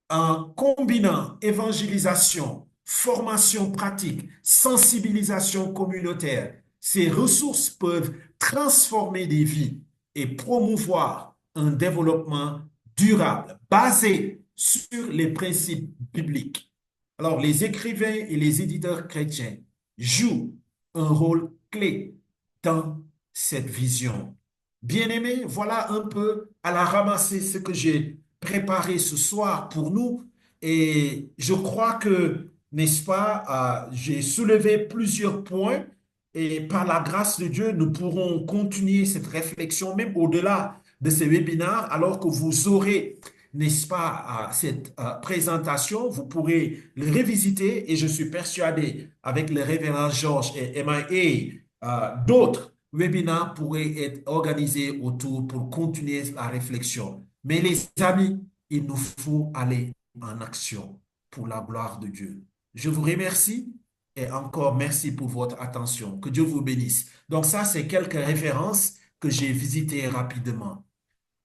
En combinant évangélisation, formation pratique, sensibilisation communautaire, ces ressources peuvent transformer des vies et promouvoir un développement durable basé sur les principes bibliques. Alors, les écrivains et les éditeurs chrétiens jouent un rôle clé dans cette vision. Bien-aimés, voilà un peu à la ramassée ce que j'ai préparé ce soir pour nous. Et je crois que, n'est-ce pas, j'ai soulevé plusieurs points et par la grâce de Dieu, nous pourrons continuer cette réflexion même au-delà de ces webinaires, alors que vous aurez, n'est-ce pas, cette présentation, vous pourrez le revisiter et je suis persuadé avec le révérend Georges et MIA, d'autres webinaires pourraient être organisés autour pour continuer la réflexion. Mais les amis, il nous faut aller en action pour la gloire de Dieu. Je vous remercie et encore merci pour votre attention. Que Dieu vous bénisse. Donc ça, c'est quelques références que j'ai visitées rapidement.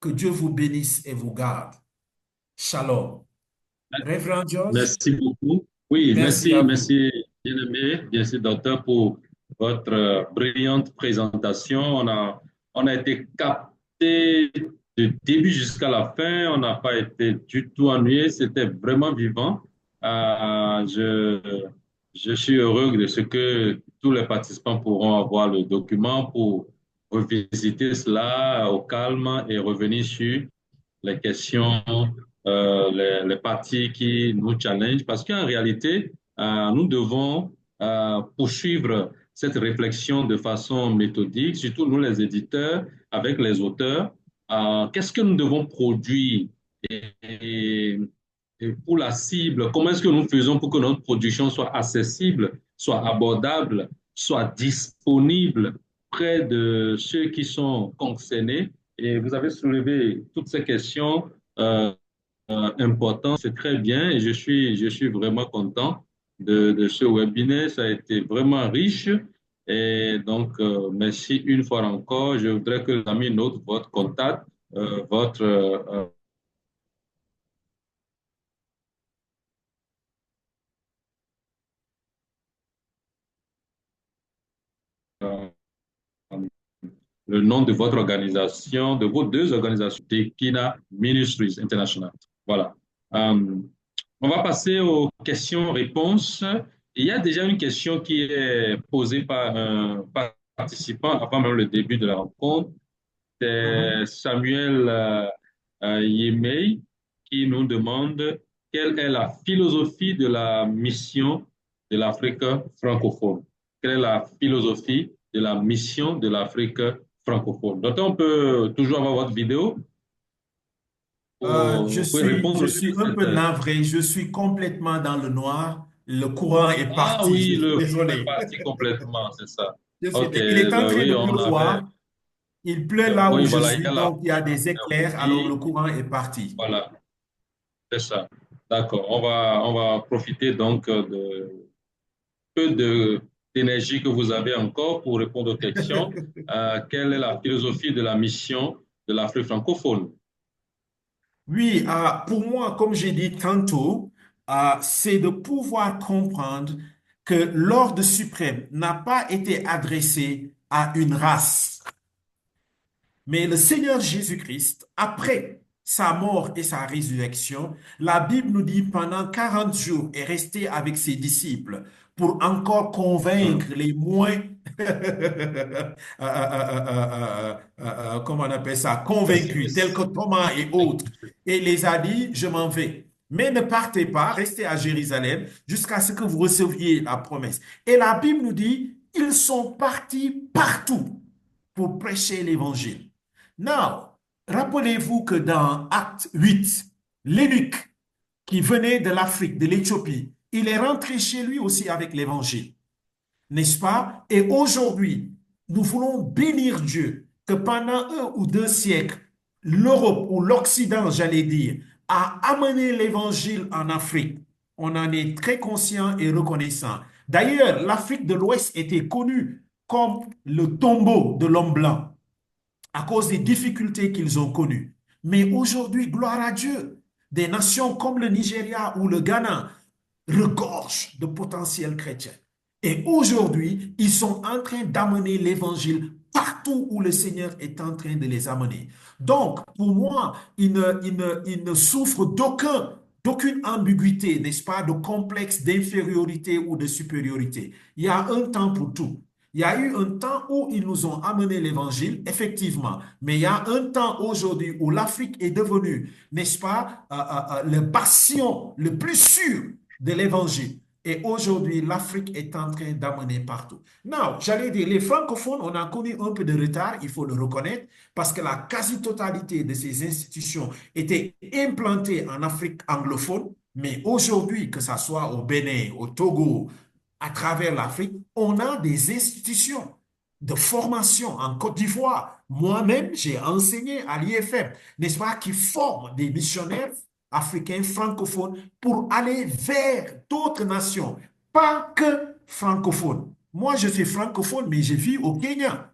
Que Dieu vous bénisse et vous garde. Shalom. Révérend George, Merci beaucoup. Oui, merci à vous. merci, bien-aimé, bien sûr, docteur, pour votre brillante présentation. On a été capté du début jusqu'à la fin. On n'a pas été du tout ennuyé. C'était vraiment vivant. Je suis heureux de ce que tous les participants pourront avoir le document pour revisiter cela au calme et revenir sur les questions, les parties qui nous challengent, parce qu'en réalité, nous devons poursuivre cette réflexion de façon méthodique, surtout nous les éditeurs, avec les auteurs. Qu'est-ce que nous devons produire et, et pour la cible, comment est-ce que nous faisons pour que notre production soit accessible, soit abordable, soit disponible près de ceux qui sont concernés. Et vous avez soulevé toutes ces questions euh, importantes, c'est très bien et je suis vraiment content de ce webinaire. Ça a été vraiment riche et donc merci une fois encore. Je voudrais que les amis notent votre contact, votre le nom de votre organisation, de vos deux organisations, Tekina Ministries International. Voilà. Euh, on va passer aux questions-réponses. Il y a déjà une question qui est posée par un participant avant même le début de la rencontre. C'est Mhm. Samuel Yemei qui nous demande quelle est la philosophie de la mission de l'Afrique francophone. Quelle est la philosophie de la mission de l'Afrique francophone? Donc, on peut toujours avoir votre vidéo Je pour, vous pouvez suis, répondre je aussi suis un à peu cette. navré, je suis complètement dans le noir. Le courant est Ah parti, je oui, suis le cours est désolé. parti complètement, c'est ça. Ok, Il est en train oui, de on avait. pleuvoir. Il pleut là où Oui, je voilà, il y suis, a la donc il y a des éclairs, alors le aussi. courant est parti. Voilà. C'est ça. D'accord. On va profiter donc de peu d'énergie que vous avez encore pour répondre aux questions. Quelle est la philosophie de la mission de l'Afrique francophone? Oui, pour moi, comme j'ai dit tantôt, c'est de pouvoir comprendre que l'ordre suprême n'a pas été adressé à une race. Mais le Seigneur Jésus-Christ, après sa mort et sa résurrection, la Bible nous dit pendant 40 jours est resté avec ses disciples pour encore Hmm. convaincre les moins, comment on appelle ça, convaincus, tels que Pessimiste. Thomas et autres, et les a dit, je m'en vais. Mais ne partez pas, restez à Jérusalem jusqu'à ce que vous receviez la promesse. Et la Bible nous dit, ils sont partis partout pour prêcher l'évangile. Now, rappelez-vous que dans Acte 8, l'eunuque qui venait de l'Afrique, de l'Éthiopie, il est rentré chez lui aussi avec l'évangile, n'est-ce pas? Et aujourd'hui, nous voulons bénir Dieu que pendant 1 ou 2 siècles, l'Europe ou l'Occident, j'allais dire, a amené l'évangile en Afrique. On en est très conscient et reconnaissant. D'ailleurs, l'Afrique de l'Ouest était connue comme le tombeau de l'homme blanc à cause des difficultés qu'ils ont connues. Mais aujourd'hui, gloire à Dieu, des nations comme le Nigeria ou le Ghana regorgent de potentiels chrétiens. Et aujourd'hui, ils sont en train d'amener l'évangile partout où le Seigneur est en train de les amener. Donc, pour moi, ils ne souffrent d'aucune ambiguïté, n'est-ce pas, de complexe d'infériorité ou de supériorité. Il y a un temps pour tout. Il y a eu un temps où ils nous ont amené l'évangile, effectivement, mais il y a un temps aujourd'hui où l'Afrique est devenue, n'est-ce pas, le bastion le plus sûr de l'évangile. Et aujourd'hui, l'Afrique est en train d'amener partout. Non, j'allais dire, les francophones, on a connu un peu de retard, il faut le reconnaître, parce que la quasi-totalité de ces institutions étaient implantées en Afrique anglophone. Mais aujourd'hui, que ce soit au Bénin, au Togo, à travers l'Afrique, on a des institutions de formation en Côte d'Ivoire. Moi-même, j'ai enseigné à l'IFM, n'est-ce pas, qui forment des missionnaires africains francophones pour aller vers d'autres nations, pas que francophones. Moi, je suis francophone, mais je vis au Kenya.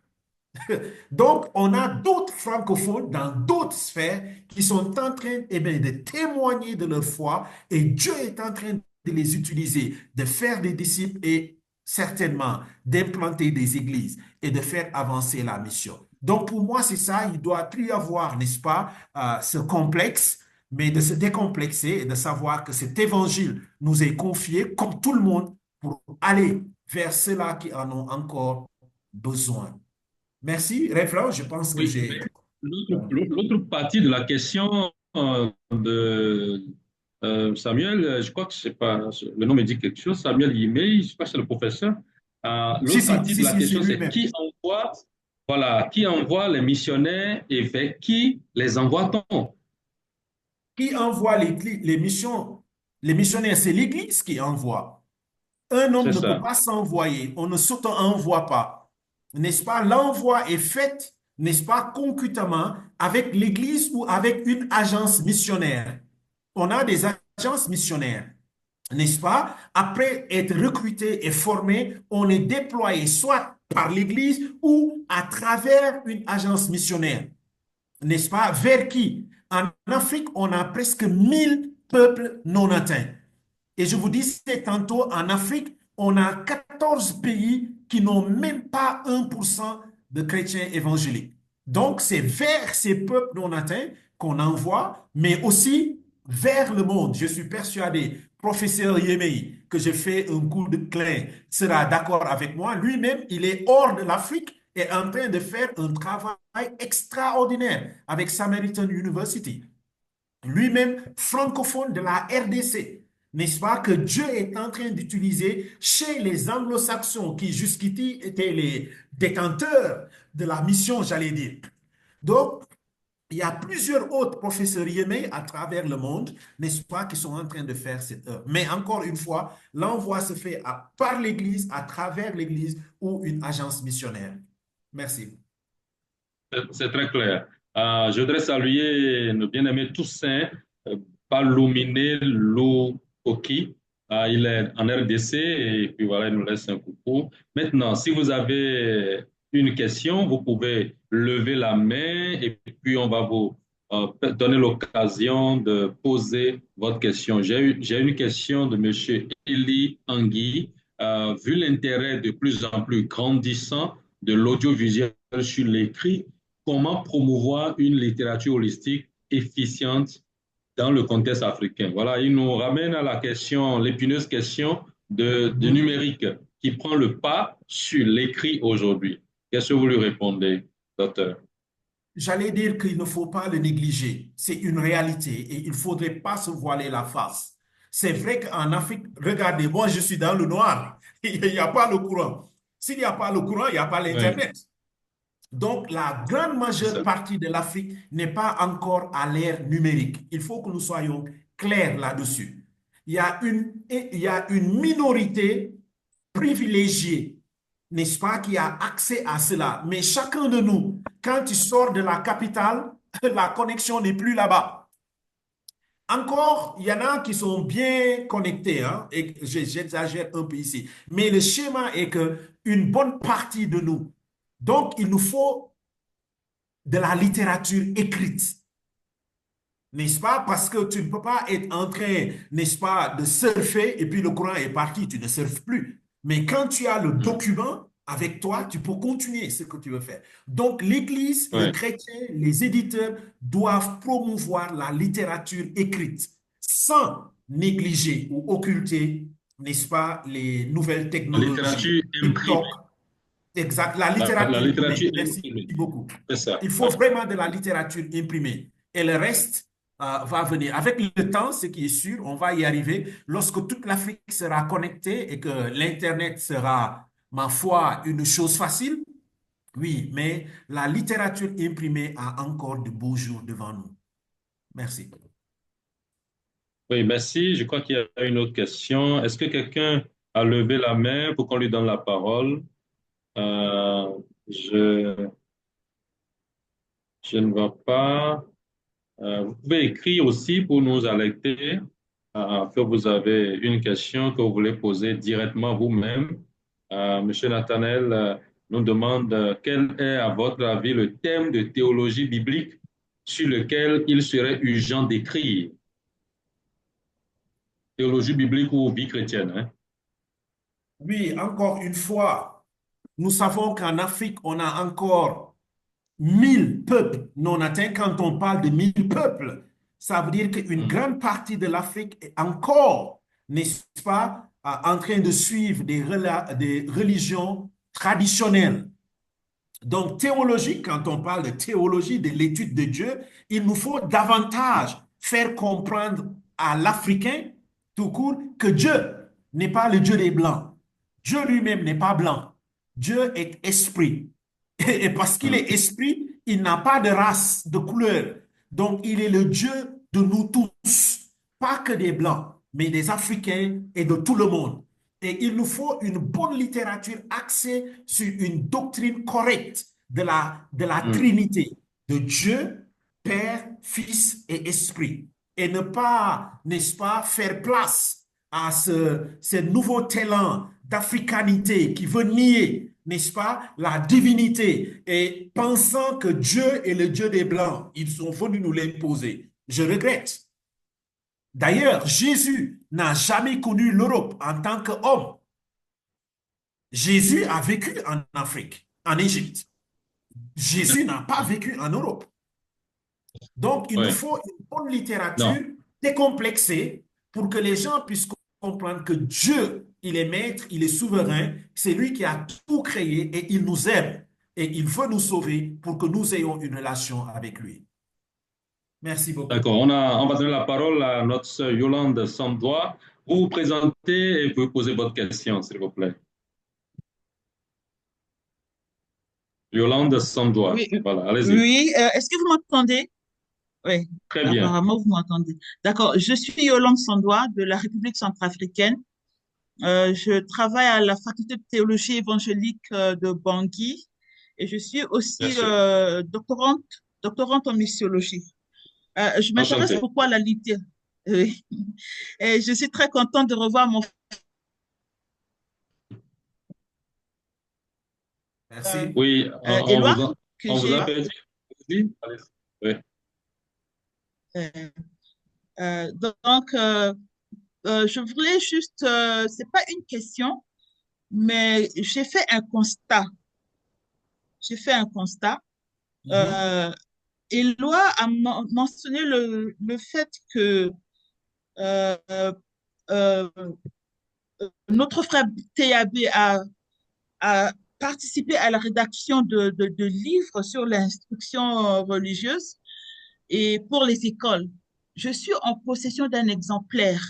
Donc, on a d'autres francophones dans d'autres sphères qui sont en train de témoigner de leur foi et Dieu est en train de les utiliser, de faire des disciples et certainement d'implanter des églises et de faire avancer la mission. Donc, pour moi, c'est ça, il doit plus y avoir, n'est-ce pas, ce complexe, mais de se décomplexer et de savoir que cet évangile nous est confié, comme tout le monde, pour aller vers ceux-là qui en ont encore besoin. Merci, Référent, je pense que Oui, j'ai... mais l'autre partie de la question de Samuel, je crois que c'est pas, le nom me dit quelque chose, Samuel Yimei, je sais pas si c'est le professeur. Si, L'autre si, partie de si, la si, c'est question, c'est lui-même. qui envoie, voilà, qui envoie les missionnaires et vers qui les envoie-t-on? Qui envoie les missions? Les missionnaires, c'est l'Église qui envoie. Un homme C'est ne peut ça. pas s'envoyer, on ne s'auto-envoie pas. N'est-ce pas? L'envoi est fait, n'est-ce pas, concomitamment avec l'Église ou avec une agence missionnaire. On a des agences missionnaires, n'est-ce pas? Après être recruté et formé, on est déployé soit par l'Église ou à travers une agence missionnaire. N'est-ce pas? Vers qui? En Afrique, on a presque 1000 peuples non atteints. Et je vous disais tantôt, en Afrique, on a 14 pays qui n'ont même pas 1% de chrétiens évangéliques. Donc, c'est vers ces peuples non atteints qu'on envoie, mais aussi vers le monde. Je suis persuadé professeur Yemei, que je fais un coup de clin, sera d'accord avec moi. Lui-même, il est hors de l'Afrique et en train de faire un travail extraordinaire avec Samaritan University. Lui-même francophone de la RDC. N'est-ce pas que Dieu est en train d'utiliser chez les anglo-saxons qui jusqu'ici étaient les détenteurs de la mission, j'allais dire. Donc, il y a plusieurs autres professeurs yémés à travers le monde, n'est-ce pas, qui sont en train de faire cette œuvre. Mais encore une fois, l'envoi se fait par l'Église, à travers l'Église ou une agence missionnaire. Merci. C'est très clair. Je voudrais saluer nos bien-aimés Toussaint Palomine Lukoki. Il est en RDC et puis voilà, il nous laisse un coucou. Maintenant, si vous avez une question, vous pouvez lever la main et puis on va vous donner l'occasion de poser votre question. J'ai une question de Monsieur Eli Angui. Vu l'intérêt de plus en plus grandissant de l'audiovisuel sur l'écrit, comment promouvoir une littérature holistique efficiente dans le contexte africain? Voilà, il nous ramène à la question, l'épineuse question du Mhm. numérique qui prend le pas sur l'écrit aujourd'hui. Qu'est-ce que vous lui répondez, docteur? J'allais dire qu'il ne faut pas le négliger. C'est une réalité et il ne faudrait pas se voiler la face. C'est vrai qu'en Afrique, regardez, moi je suis dans le noir. Il n'y a pas le courant. S'il n'y a pas le courant, il n'y a pas Oui, l'Internet. Donc, la grande c'est majeure ça. partie de l'Afrique n'est pas encore à l'ère numérique. Il faut que nous soyons clairs là-dessus. Il y a une minorité privilégiée, n'est-ce pas, qui a accès à cela. Mais chacun de nous, quand tu sors de la capitale, la connexion n'est plus là-bas. Encore, il y en a qui sont bien connectés, hein, et j'exagère un peu ici. Mais le schéma est que une bonne partie de nous, donc il nous faut de la littérature écrite, n'est-ce pas? Parce que tu ne peux pas être en train, n'est-ce pas, de surfer et puis le courant est parti, tu ne surfes plus. Mais quand tu as le Mm. document avec toi, tu peux continuer ce que tu veux faire. Donc l'Église, le Oui. chrétien, les éditeurs doivent promouvoir la littérature écrite sans négliger ou occulter, n'est-ce pas, les nouvelles La technologies, littérature TikTok, imprimée. exact, la La littérature imprimée. littérature Merci imprimée. beaucoup. C'est ça. Il faut Ouais. vraiment de la littérature imprimée. Et le reste va venir. Avec le temps, ce qui est sûr, on va y arriver. Lorsque toute l'Afrique sera connectée et que l'Internet sera, ma foi, une chose facile, oui, mais la littérature imprimée a encore de beaux jours devant nous. Merci. Oui, merci. Je crois qu'il y a une autre question. Est-ce que quelqu'un a levé la main pour qu'on lui donne la parole? Euh, je, je ne vois pas. Vous pouvez écrire aussi pour nous alerter que vous avez une question que vous voulez poser directement vous-même. Monsieur Nathanaël nous demande quel est, à votre avis, le thème de théologie biblique sur lequel il serait urgent d'écrire. Théologie biblique ou vie chrétienne, hein? Oui, encore une fois, nous savons qu'en Afrique, on a encore 1000 peuples non atteints. Quand on parle de 1000 peuples, ça veut dire qu'une Mhm. grande partie de l'Afrique est encore, n'est-ce pas, en train de suivre des religions traditionnelles. Donc, théologie, quand on parle de théologie, de l'étude de Dieu, il nous faut davantage faire comprendre à l'Africain, tout court, que Dieu n'est pas le Dieu des Blancs. Dieu lui-même n'est pas blanc. Dieu est esprit. Et parce qu'il est Mhm. esprit, il n'a pas de race, de couleur. Donc, il est le Dieu de nous tous, pas que des Blancs, mais des Africains et de tout le monde. Et il nous faut une bonne littérature axée sur une doctrine correcte de la Mhm. Trinité, de Dieu, Père, Fils et Esprit. Et ne pas, n'est-ce pas, faire place à ce nouveau talent d'africanité qui veut nier, n'est-ce pas, la divinité et pensant que Dieu est le Dieu des Blancs. Ils sont venus nous l'imposer. Je regrette. D'ailleurs, Jésus n'a jamais connu l'Europe en tant qu'homme. Jésus a vécu en Afrique, en Égypte. Jésus n'a pas vécu en Europe. Donc, il nous Oui. faut une bonne Non. littérature décomplexée pour que les gens puissent comprendre que Dieu, il est maître, il est souverain, c'est lui qui a tout créé et il nous aime et il veut nous sauver pour que nous ayons une relation avec lui. Merci beaucoup. D'accord. On va donner la parole à notre sœur Yolande Sandois. Vous vous présentez et vous poser votre question, s'il vous plaît. Yolande Sandois. Oui, Voilà, allez-y. oui. Est-ce que vous m'entendez? Oui, Très bien. apparemment, vous m'entendez. D'accord. Je suis Yolande Sandois de la République centrafricaine. Je travaille à la faculté de théologie évangélique de Bangui et je suis Bien aussi sûr. doctorante en missiologie. Je m'intéresse Enchanté. beaucoup à la littérature. Oui. Et je suis très contente de revoir mon frère Merci. Oui, Éloi, que on vous a j'ai. perdu. Allez-y. Allez-y. Oui. euh, euh, donc, euh, je voulais juste, c'est pas une question, mais j'ai fait un constat. J'ai fait un constat. Mhm. Euh, Éloi a mentionné le fait que euh, euh, notre frère TAB a participé à la rédaction de livres sur l'instruction religieuse et pour les écoles. Je suis en possession d'un exemplaire,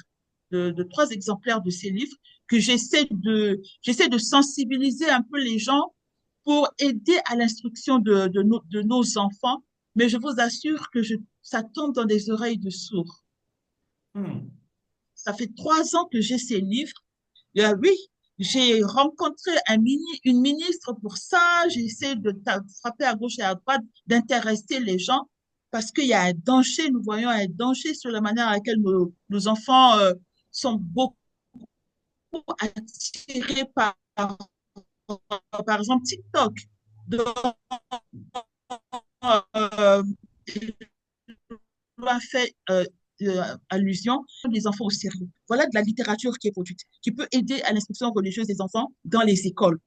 de 3 exemplaires de ces livres que j'essaie de sensibiliser un peu les gens pour aider à l'instruction de nos enfants, mais je vous assure que ça tombe dans des oreilles de sourds. Hmm. Ça fait 3 ans que j'ai ces livres. Oui, j'ai rencontré une ministre pour ça. J'essaie de frapper à gauche et à droite, d'intéresser les gens parce qu'il y a un danger. Nous voyons un danger sur la manière à laquelle nos enfants sont beaucoup attirés par exemple, TikTok. Donc, euh, a fait allusion les enfants au sérieux. Voilà de la littérature qui est produite, qui peut aider à l'instruction religieuse des enfants dans les écoles.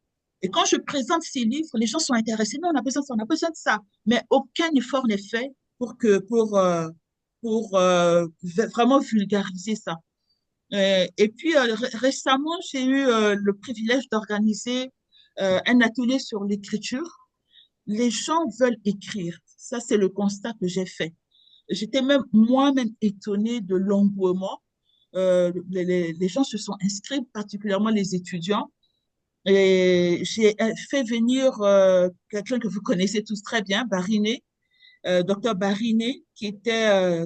Et quand je présente ces livres, les gens sont intéressés. Non, on a besoin de ça, on a besoin de ça. Mais aucun effort n'est fait pour vraiment vulgariser ça. Et puis récemment, j'ai eu le privilège d'organiser un atelier sur l'écriture. Les gens veulent écrire. Ça, c'est le constat que j'ai fait. J'étais même moi-même étonnée de l'engouement. Les gens se sont inscrits, particulièrement les étudiants. Et j'ai fait venir quelqu'un que vous connaissez tous très bien, Bariné, docteur Bariné, qui a,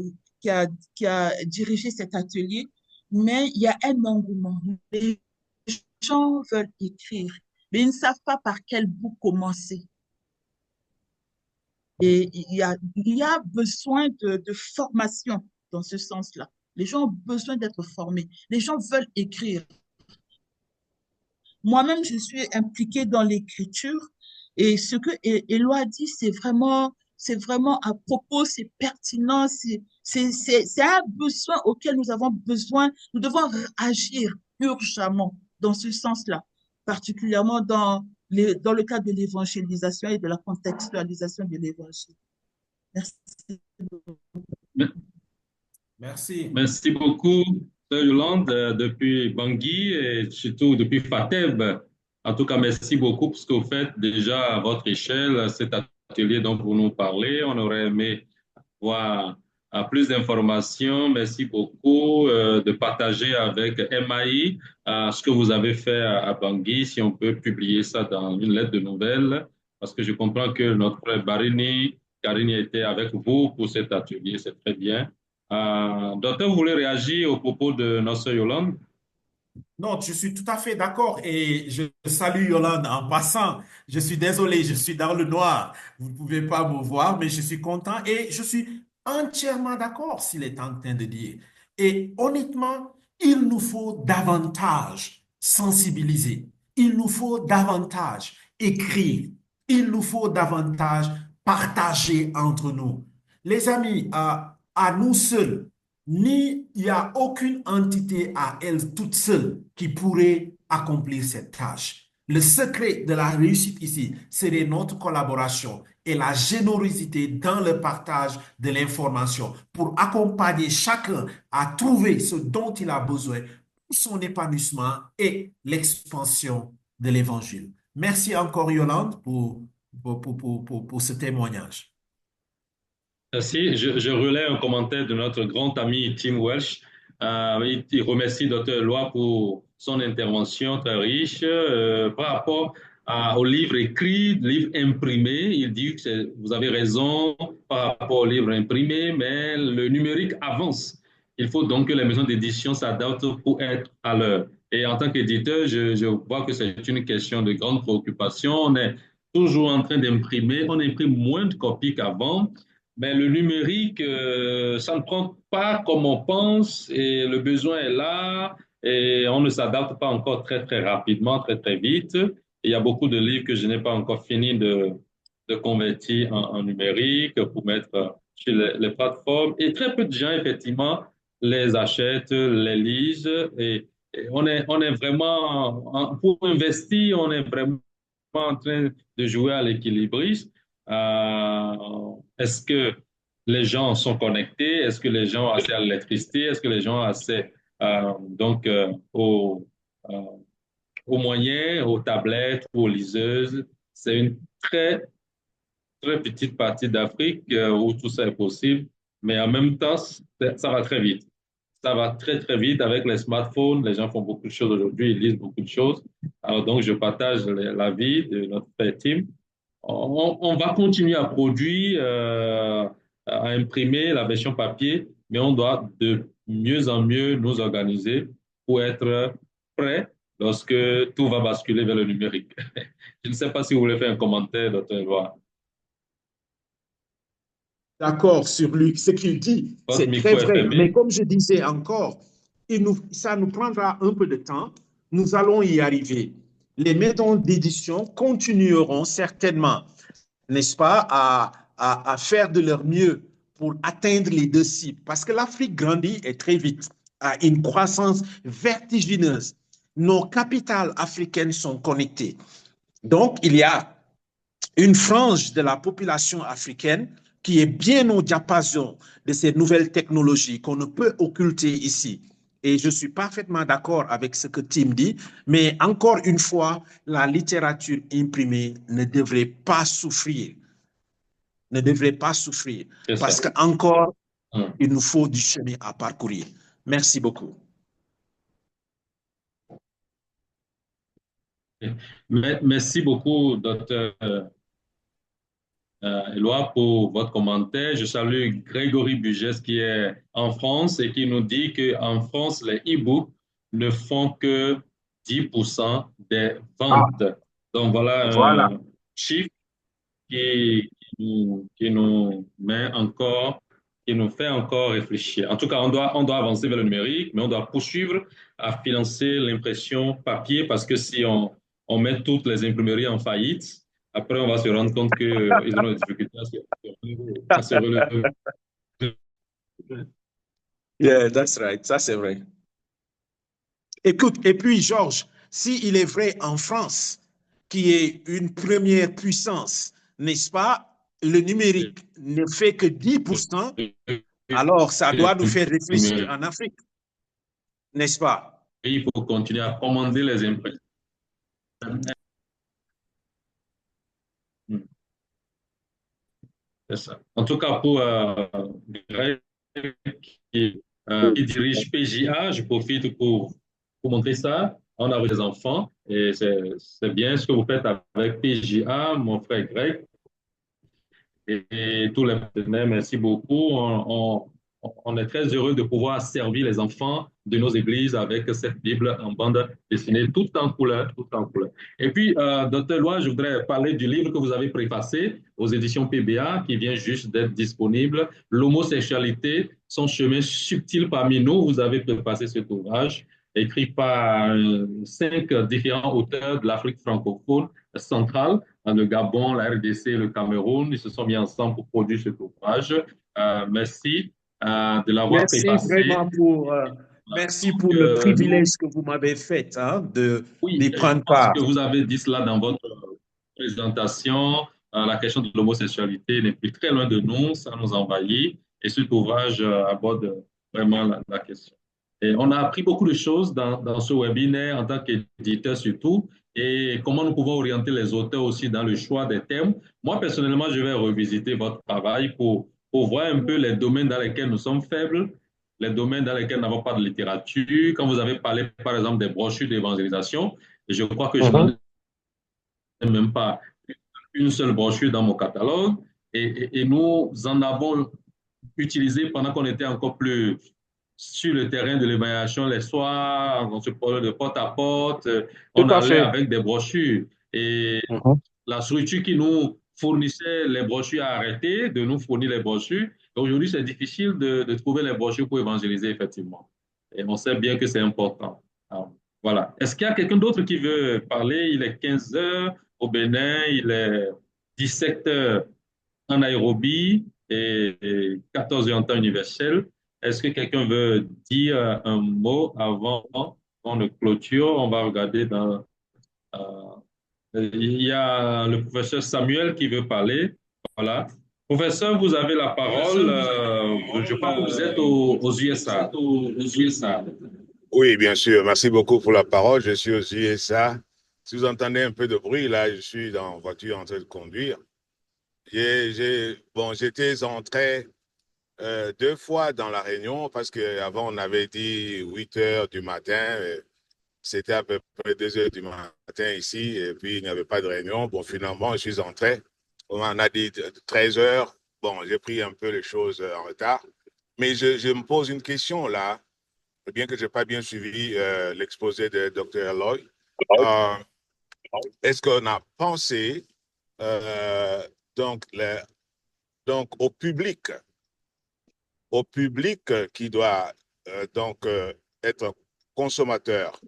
qui a dirigé cet atelier. Mais il y a un engouement. Les gens veulent écrire, mais ils ne savent pas par quel bout commencer. Et il y a besoin de formation dans ce sens-là. Les gens ont besoin d'être formés. Les gens veulent écrire. Moi-même, je suis impliquée dans l'écriture et ce que Éloi a dit, c'est vraiment à propos, c'est pertinent, c'est un besoin auquel nous avons besoin. Nous devons agir urgemment dans ce sens-là, particulièrement dans le cadre de l'évangélisation et de la contextualisation de l'évangile. Merci. Merci. Merci beaucoup, sœur Yolande, depuis Bangui et surtout depuis Fateb. En tout cas, merci beaucoup pour ce que vous faites déjà à votre échelle, cet atelier dont vous nous parlez. On aurait aimé voir plus d'informations. Merci beaucoup de partager avec MAI ce que vous avez fait à Bangui. Si on peut publier ça dans une lettre de nouvelles, parce que je comprends que notre frère Karini était avec vous pour cet atelier. C'est très bien. Docteur, vous voulez réagir au propos de notre sœur Yolande? Non, je suis tout à fait d'accord et je salue Yolande en passant. Je suis désolé, je suis dans le noir. Vous ne pouvez pas me voir, mais je suis content et je suis entièrement d'accord s'il est en train de dire. Et honnêtement, il nous faut davantage sensibiliser. Il nous faut davantage écrire. Il nous faut davantage partager entre nous. Les amis, à nous seuls, ni il n'y a aucune entité à elle toute seule qui pourrait accomplir cette tâche. Le secret de la réussite ici serait notre collaboration et la générosité dans le partage de l'information pour accompagner chacun à trouver ce dont il a besoin pour son épanouissement et l'expansion de l'Évangile. Merci encore, Yolande, pour ce témoignage. Merci. Je relais un commentaire de notre grand ami Tim Welsh. Il remercie Dr. Eloi pour son intervention très riche par rapport au livre écrit, livre imprimé. Il dit que vous avez raison par rapport au livre imprimé, mais le numérique avance. Il faut donc que les maisons d'édition s'adaptent pour être à l'heure. Et en tant qu'éditeur, je vois que c'est une question de grande préoccupation. On est toujours en train d'imprimer. On imprime moins de copies qu'avant. Mais le numérique, ça ne prend pas comme on pense et le besoin est là et on ne s'adapte pas encore très, très rapidement, très, très vite. Il y a beaucoup de livres que je n'ai pas encore fini de convertir en numérique pour mettre sur les plateformes et très peu de gens, effectivement, les achètent, les lisent et on est vraiment, pour investir, on est vraiment en train de jouer à l'équilibriste. Est-ce que les gens sont connectés? Est-ce que les gens ont accès à l'électricité? Est-ce que les gens ont accès aux, euh, aux moyens, aux tablettes, aux liseuses? C'est une très, très petite partie d'Afrique où tout ça est possible, mais en même temps, ça va très vite. Ça va très, très vite avec les smartphones. Les gens font beaucoup de choses aujourd'hui, ils lisent beaucoup de choses. Alors donc, je partage l'avis de notre frère Tim. On va continuer à produire, à imprimer la version papier, mais on doit de mieux en mieux nous organiser pour être prêt lorsque tout va basculer vers le numérique. Je ne sais pas si vous voulez faire un commentaire, docteur Edouard. D'accord sur lui, ce qu'il dit, Votre c'est très micro est vrai. Mais fermé. comme je disais encore, ça nous prendra un peu de temps. Nous allons y arriver. Les maisons d'édition continueront certainement, n'est-ce pas, à faire de leur mieux pour atteindre les deux cibles. Parce que l'Afrique grandit et très vite, a une croissance vertigineuse. Nos capitales africaines sont connectées. Donc, il y a une frange de la population africaine qui est bien au diapason de ces nouvelles technologies qu'on ne peut occulter ici. Et je suis parfaitement d'accord avec ce que Tim dit, mais encore une fois, la littérature imprimée ne devrait pas souffrir, ne devrait pas souffrir, C'est parce ça. qu'encore, Hum. il nous faut du chemin à parcourir. Merci beaucoup. Merci beaucoup, docteur Éloi, pour votre commentaire. Je salue Grégory Bugès qui est en France et qui nous dit qu'en France, les e-books ne font que 10% des Ah, ventes. Donc voilà voilà. un chiffre qui nous met encore, qui nous fait encore réfléchir. En tout cas, on doit avancer vers le numérique, mais on doit poursuivre à financer l'impression papier parce que si on met toutes les imprimeries en faillite, après, on va se rendre compte qu'ils auront des difficultés à se relever. Yeah, that's right. Ça, c'est vrai. Écoute, et puis, Georges, s'il est vrai en France, qui est une première puissance, n'est-ce pas, le numérique ne fait que 10%, alors ça doit nous faire réfléchir en Afrique, n'est-ce pas? Il faut continuer à commander les impressions. C'est ça. En tout cas, pour Greg, qui dirige PJA, je profite pour montrer ça. On a des enfants et c'est bien ce que vous faites avec PJA, mon frère Greg et tous les partenaires. Merci beaucoup. On est très heureux de pouvoir servir les enfants de nos églises avec cette Bible en bande dessinée, tout en couleur, tout en couleur. Et puis, docteur Lois, je voudrais parler du livre que vous avez préfacé aux éditions PBA, qui vient juste d'être disponible, L'homosexualité, son chemin subtil parmi nous. Vous avez préfacé cet ouvrage, écrit par 5 différents auteurs de l'Afrique francophone centrale, le Gabon, la RDC, le Cameroun. Ils se sont mis ensemble pour produire cet ouvrage. Merci de l'avoir Merci préfacé. vraiment pour Merci Donc, pour le nous, privilège que vous m'avez fait hein, oui, d'y je prendre pense part. que vous avez dit cela dans votre présentation. La question de l'homosexualité n'est plus très loin de nous, ça nous envahit. Et cet ouvrage aborde vraiment la question. Et on a appris beaucoup de choses dans ce webinaire en tant qu'éditeur surtout, et comment nous pouvons orienter les auteurs aussi dans le choix des thèmes. Moi, personnellement, je vais revisiter votre travail pour voir un peu les domaines dans lesquels nous sommes faibles, les domaines dans lesquels nous n'avons pas de littérature. Quand vous avez parlé, par exemple, des brochures d'évangélisation, je crois que je n'en Mhm. ai même pas une seule brochure dans mon catalogue. Et nous en avons utilisé pendant qu'on était encore plus sur le terrain de l'évaluation les soirs, on se parlait de porte à porte, Tout on à allait fait. avec des brochures. Et Mhm. la structure qui nous fournissait les brochures a arrêté de nous fournir les brochures. Et aujourd'hui, c'est difficile de trouver les brochures pour évangéliser, effectivement. Et on sait bien que c'est important. Alors, voilà. Est-ce qu'il y a quelqu'un d'autre qui veut parler? Il est 15 heures au Bénin, il est 17 heures en Nairobi et 14 heures en temps universel. Est-ce que quelqu'un veut dire un mot avant qu'on ne clôture? On va regarder dans euh, il y a le professeur Samuel qui veut parler. Voilà. Professeur, vous avez la parole. Je crois que vous êtes aux USA. Oui, bien sûr. Merci beaucoup pour la parole. Je suis aux USA. Si vous entendez un peu de bruit, là, je suis dans la voiture en train de conduire. Bon, j'étais entré 2 fois dans la réunion parce qu'avant, on avait dit 8 heures du matin. C'était à peu près 2 heures du matin ici et puis il n'y avait pas de réunion. Bon, finalement, je suis entré. On m'en a dit 13 heures. Bon, j'ai pris un peu les choses en retard. Mais je me pose une question là, bien que je n'ai pas bien suivi l'exposé de Dr. Eloy. Euh, Est-ce qu'on a pensé euh, donc, donc au public qui doit être consommateur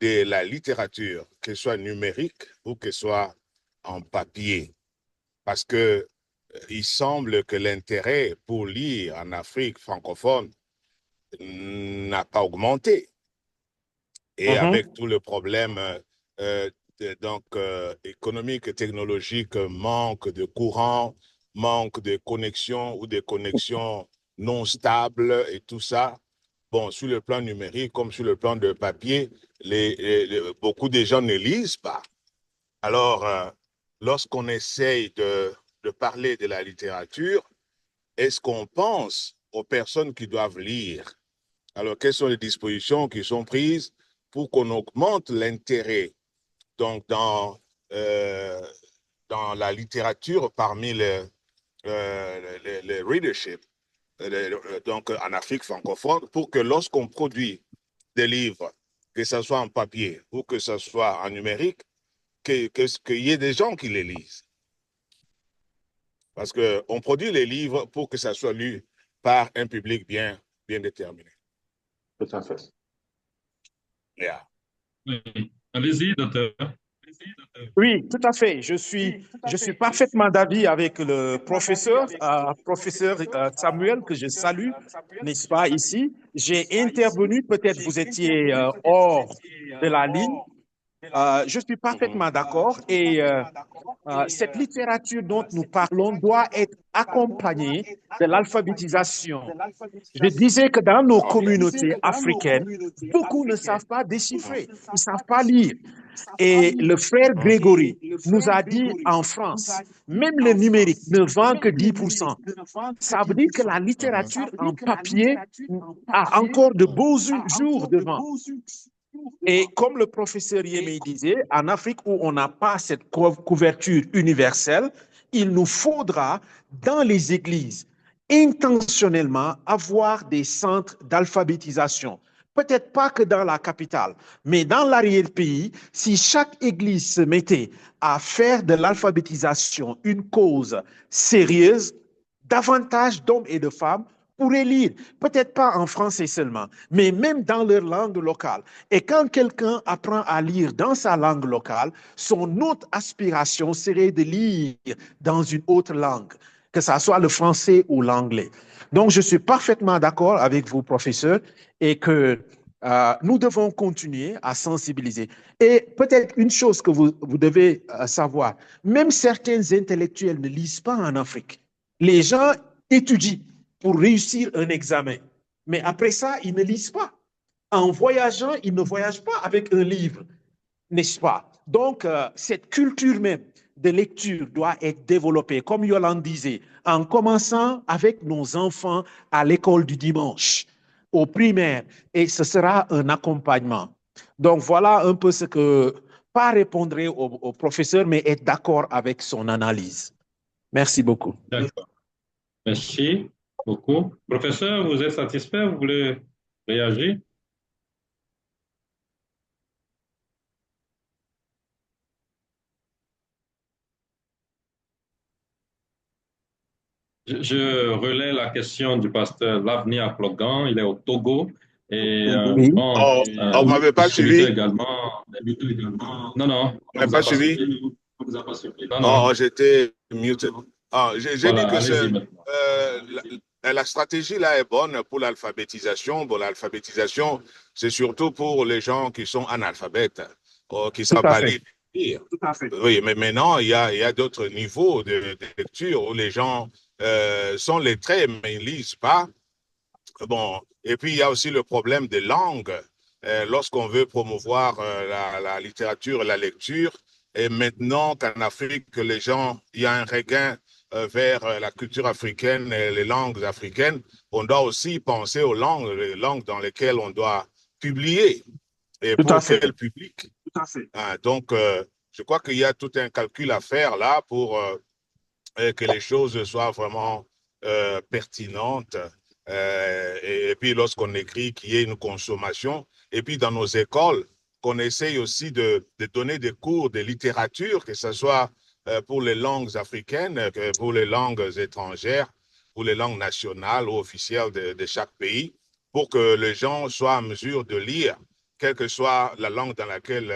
de la littérature, qu'elle soit numérique ou qu'elle soit en papier? Parce que il semble que l'intérêt pour lire en Afrique francophone n'a pas augmenté. Et Mhm. avec tout le problème économique et technologique, manque de courant, manque de connexion ou des connexions non stables et tout ça, bon, sur le plan numérique comme sur le plan de papier, beaucoup de gens ne lisent pas. Alors, lorsqu'on essaye de parler de la littérature, est-ce qu'on pense aux personnes qui doivent lire? Alors, quelles sont les dispositions qui sont prises pour qu'on augmente l'intérêt donc euh, dans la littérature parmi les readership, donc en Afrique francophone, pour que lorsqu'on produit des livres, que ce soit en papier ou que ce soit en numérique, qu'il y ait des gens qui les lisent. Parce qu'on produit les livres pour que ça soit lu par un public bien déterminé. Tout à fait. Yeah. Oui. Allez-y, docteur. Oui, tout à fait. Je suis parfaitement d'avis avec le professeur Samuel, que je salue, n'est-ce pas, ici. J'ai intervenu, peut-être vous étiez hors de la ligne. Je suis Mhm. parfaitement d'accord et cette littérature dont nous parlons doit être accompagnée de l'alphabétisation. Je disais que dans nos OK. communautés africaines, beaucoup ne savent pas Mhm. déchiffrer, ils ne savent pas lire. Et le frère Mhm. Grégory nous a dit en France, même le numérique ne vend que 10%. Ça veut dire que la Mhm. littérature en papier a encore de beaux jours devant. Et comme le professeur Yémé disait, en Afrique où on n'a pas cette couverture universelle, il nous faudra, dans les églises, intentionnellement avoir des centres d'alphabétisation. Peut-être pas que dans la capitale, mais dans l'arrière-pays, si chaque église se mettait à faire de l'alphabétisation une cause sérieuse, davantage d'hommes et de femmes pourraient lire, peut-être pas en français seulement, mais même dans leur langue locale. Et quand quelqu'un apprend à lire dans sa langue locale, son autre aspiration serait de lire dans une autre langue, que ce soit le français ou l'anglais. Donc, je suis parfaitement d'accord avec vous, professeur, et que nous devons continuer à sensibiliser. Et peut-être une chose que vous devez savoir, même certains intellectuels ne lisent pas en Afrique. Les gens étudient pour réussir un examen, mais après ça, ils ne lisent pas. En voyageant, ils ne voyagent pas avec un livre, n'est-ce pas? Donc, cette culture même de lecture doit être développée, comme Yolande disait, en commençant avec nos enfants à l'école du dimanche, au primaire, et ce sera un accompagnement. Donc, voilà un peu ce que, pas répondre au professeur, mais être d'accord avec son analyse. Merci beaucoup. D'accord. Merci beaucoup. Professeur, vous êtes satisfait? Vous voulez réagir? Je relais la question du pasteur Lavnia Plogan. Il est au Togo. Et Oui. bon, On nous m'avait pas discutons suivi. également. Non, non, On on m'avait vous a pas pas suivi. suivi. On vous a pas suivi. Non, Oh, non. j'étais muted. Ah, j'ai dit Voilà, que allez-y maintenant. la stratégie là est bonne pour l'alphabétisation. Bon, l'alphabétisation, c'est surtout pour les gens qui sont analphabètes, qui ne Tout savent à pas fait. lire. Tout à fait. Oui, mais maintenant, il y a d'autres niveaux de lecture où les gens sont lettrés, mais ils ne lisent pas. Bon, et puis il y a aussi le problème des langues. Lorsqu'on veut promouvoir la littérature et la lecture, et maintenant qu'en Afrique, les gens, il y a un regain vers la culture africaine et les langues africaines, on doit aussi penser aux langues, les langues dans lesquelles on doit publier et Tout à pour fait. quel public. Tout à fait. Donc, je crois qu'il y a tout un calcul à faire là pour que les choses soient vraiment pertinentes. Et puis, lorsqu'on écrit qu'il y ait une consommation, et puis dans nos écoles, qu'on essaye aussi de donner des cours de littérature, que ce soit pour les langues africaines, que pour les langues étrangères, pour les langues nationales ou officielles de chaque pays, pour que les gens soient en mesure de lire, quelle que soit la langue dans laquelle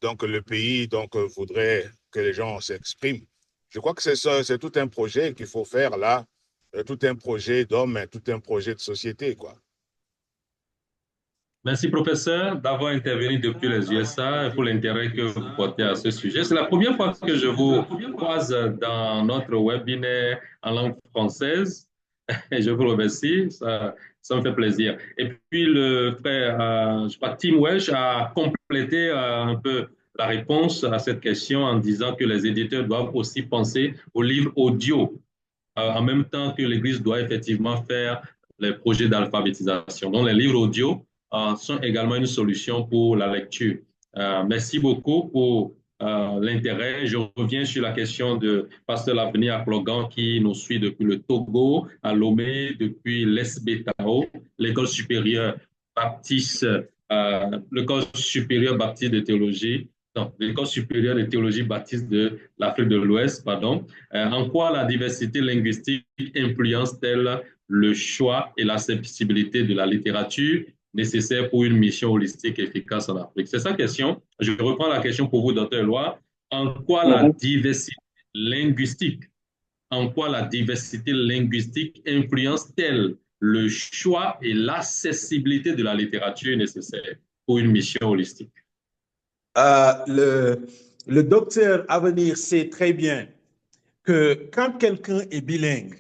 donc, le pays voudrait que les gens s'expriment. Je crois que c'est tout un projet qu'il faut faire là, tout un projet d'homme, tout un projet de société, quoi. Merci, professeur, d'avoir intervenu depuis les USA et pour l'intérêt que vous portez à ce sujet. C'est la première fois que je vous croise dans notre webinaire en langue française et je vous remercie, ça me fait plaisir. Et puis, le frère, je sais pas, Tim Welsh a complété un peu la réponse à cette question en disant que les éditeurs doivent aussi penser aux livres audio en même temps que l'Église doit effectivement faire les projets d'alphabétisation. Donc, les livres audio sont également une solution pour la lecture. Merci beaucoup pour l'intérêt. Je reviens sur la question de Pasteur Lavenir Aklogan qui nous suit depuis le Togo, à Lomé, depuis l'ESBETAO, l'école supérieure baptiste, l'école supérieure baptiste de théologie, non, l'école supérieure de théologie baptiste de l'Afrique de l'Ouest, pardon. En quoi la diversité linguistique influence-t-elle le choix et l'accessibilité de la littérature nécessaire pour une mission holistique efficace en Afrique? C'est sa question. Je reprends la question pour vous, docteur Eloi. En quoi la diversité linguistique, en quoi la diversité linguistique influence-t-elle le choix et l'accessibilité de la littérature nécessaire pour une mission holistique? Le docteur Avenir sait très bien que quand quelqu'un est bilingue,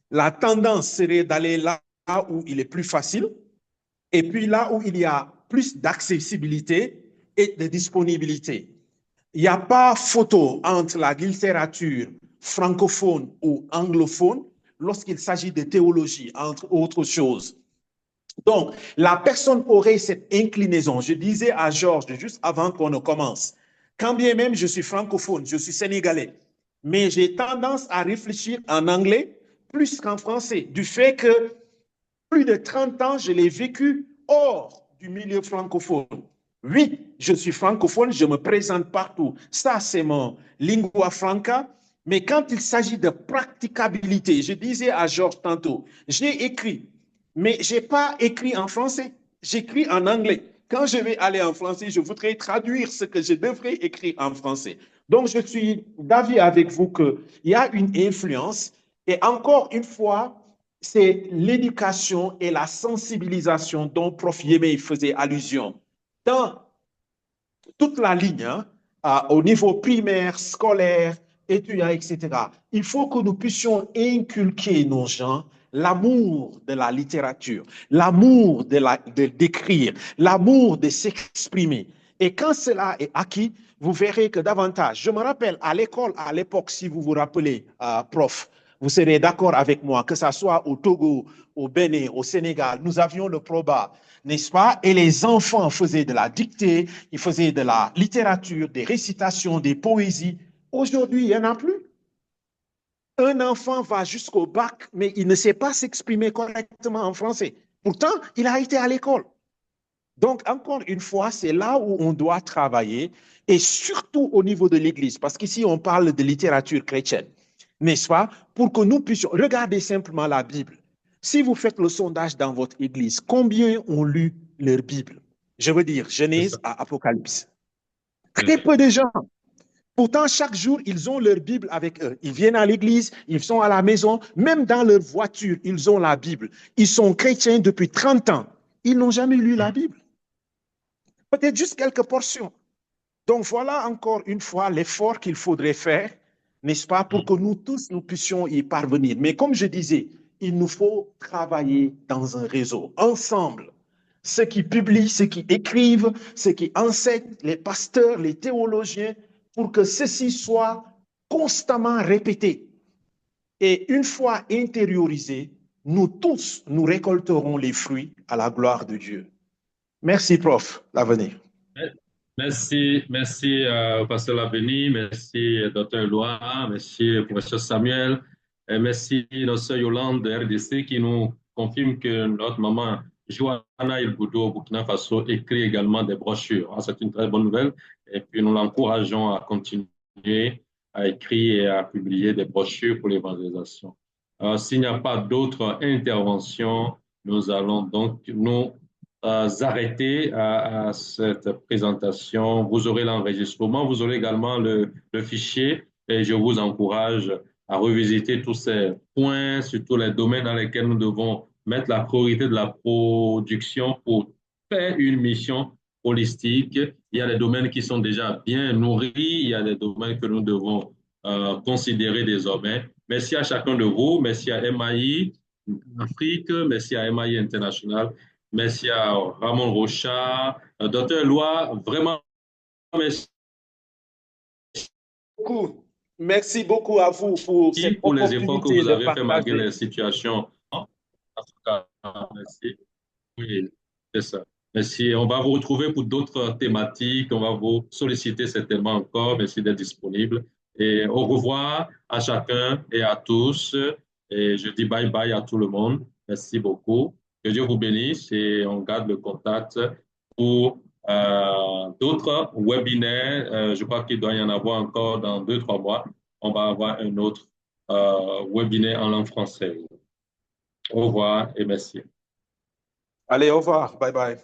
la tendance serait d'aller là où il est plus facile et puis là où il y a plus d'accessibilité et de disponibilité. Il n'y a pas photo entre la littérature francophone ou anglophone lorsqu'il s'agit de théologie, entre autres choses. Donc, la personne aurait cette inclinaison. Je disais à Georges, juste avant qu'on ne commence, quand bien même je suis francophone, je suis sénégalais, mais j'ai tendance à réfléchir en anglais plus qu'en français, du fait que plus de 30 ans, je l'ai vécu hors du milieu francophone. Oui, je suis francophone, je me présente partout. Ça, c'est mon lingua franca. Mais quand il s'agit de praticabilité, je disais à Georges tantôt, j'ai écrit, mais je n'ai pas écrit en français, j'écris en anglais. Quand je vais aller en français, je voudrais traduire ce que je devrais écrire en français. Donc, je suis d'avis avec vous qu'il y a une influence. Et encore une fois, c'est l'éducation et la sensibilisation dont Prof Yemei faisait allusion. Dans toute la ligne, hein, au niveau primaire, scolaire, étudiant, etc. Il faut que nous puissions inculquer nos gens l'amour de la littérature, l'amour d'écrire, l'amour de s'exprimer. Et quand cela est acquis, vous verrez que davantage. Je me rappelle à l'école, à l'époque, si vous vous rappelez, prof, vous serez d'accord avec moi, que ce soit au Togo, au Bénin, au Sénégal, nous avions le proba, n'est-ce pas? Et les enfants faisaient de la dictée, ils faisaient de la littérature, des récitations, des poésies. Aujourd'hui, il n'y en a plus. Un enfant va jusqu'au bac, mais il ne sait pas s'exprimer correctement en français. Pourtant, il a été à l'école. Donc, encore une fois, c'est là où on doit travailler, et surtout au niveau de l'Église, parce qu'ici, on parle de littérature chrétienne, n'est-ce pas? Pour que nous puissions regarder simplement la Bible. Si vous faites le sondage dans votre Église, combien ont lu leur Bible? Je veux dire, Genèse à Apocalypse. Très peu de gens. Pourtant, chaque jour, ils ont leur Bible avec eux. Ils viennent à l'église, ils sont à la maison, même dans leur voiture, ils ont la Bible. Ils sont chrétiens depuis 30 ans. Ils n'ont jamais lu la Bible. Peut-être juste quelques portions. Donc voilà encore une fois l'effort qu'il faudrait faire, n'est-ce pas, pour que nous tous, nous puissions y parvenir. Mais comme je disais, il nous faut travailler dans un réseau, ensemble. Ceux qui publient, ceux qui écrivent, ceux qui enseignent, les pasteurs, les théologiens, pour que ceci soit constamment répété. Et une fois intériorisé, nous tous, nous récolterons les fruits à la gloire de Dieu. Merci, prof. L'avenir. Merci, Pasteur Laveni, merci, Dr. Loa, merci, Professeur Samuel, et merci, notre sœur Yolande de RDC qui nous confirme que notre maman Johanna Ilboudo au Burkina Faso écrit également des brochures. C'est une très bonne nouvelle et puis nous l'encourageons à continuer à écrire et à publier des brochures pour l'évangélisation. S'il n'y a pas d'autres interventions, nous allons donc nous arrêter à cette présentation. Vous aurez l'enregistrement, vous aurez également le fichier et je vous encourage à revisiter tous ces points, surtout les domaines dans lesquels nous devons mettre la priorité de la production pour faire une mission holistique. Il y a des domaines qui sont déjà bien nourris, il y a des domaines que nous devons considérer désormais. Merci à chacun de vous, merci à MAI Afrique, merci à MAI International. Merci à Ramon Rocha, Dr. Loa, vraiment merci. Merci beaucoup à vous pour cette pour les efforts que vous avez fait malgré les situations. Merci. Oui, c'est ça. Merci. On va vous retrouver pour d'autres thématiques. On va vous solliciter certainement encore. Merci d'être disponible. Et au revoir à chacun et à tous. Et je dis bye bye à tout le monde. Merci beaucoup. Que Dieu vous bénisse et on garde le contact pour d'autres webinaires. Je crois qu'il doit y en avoir encore dans 2-3 mois. On va avoir un autre webinaire en langue française. Au revoir et merci. Allez, au revoir. Bye bye.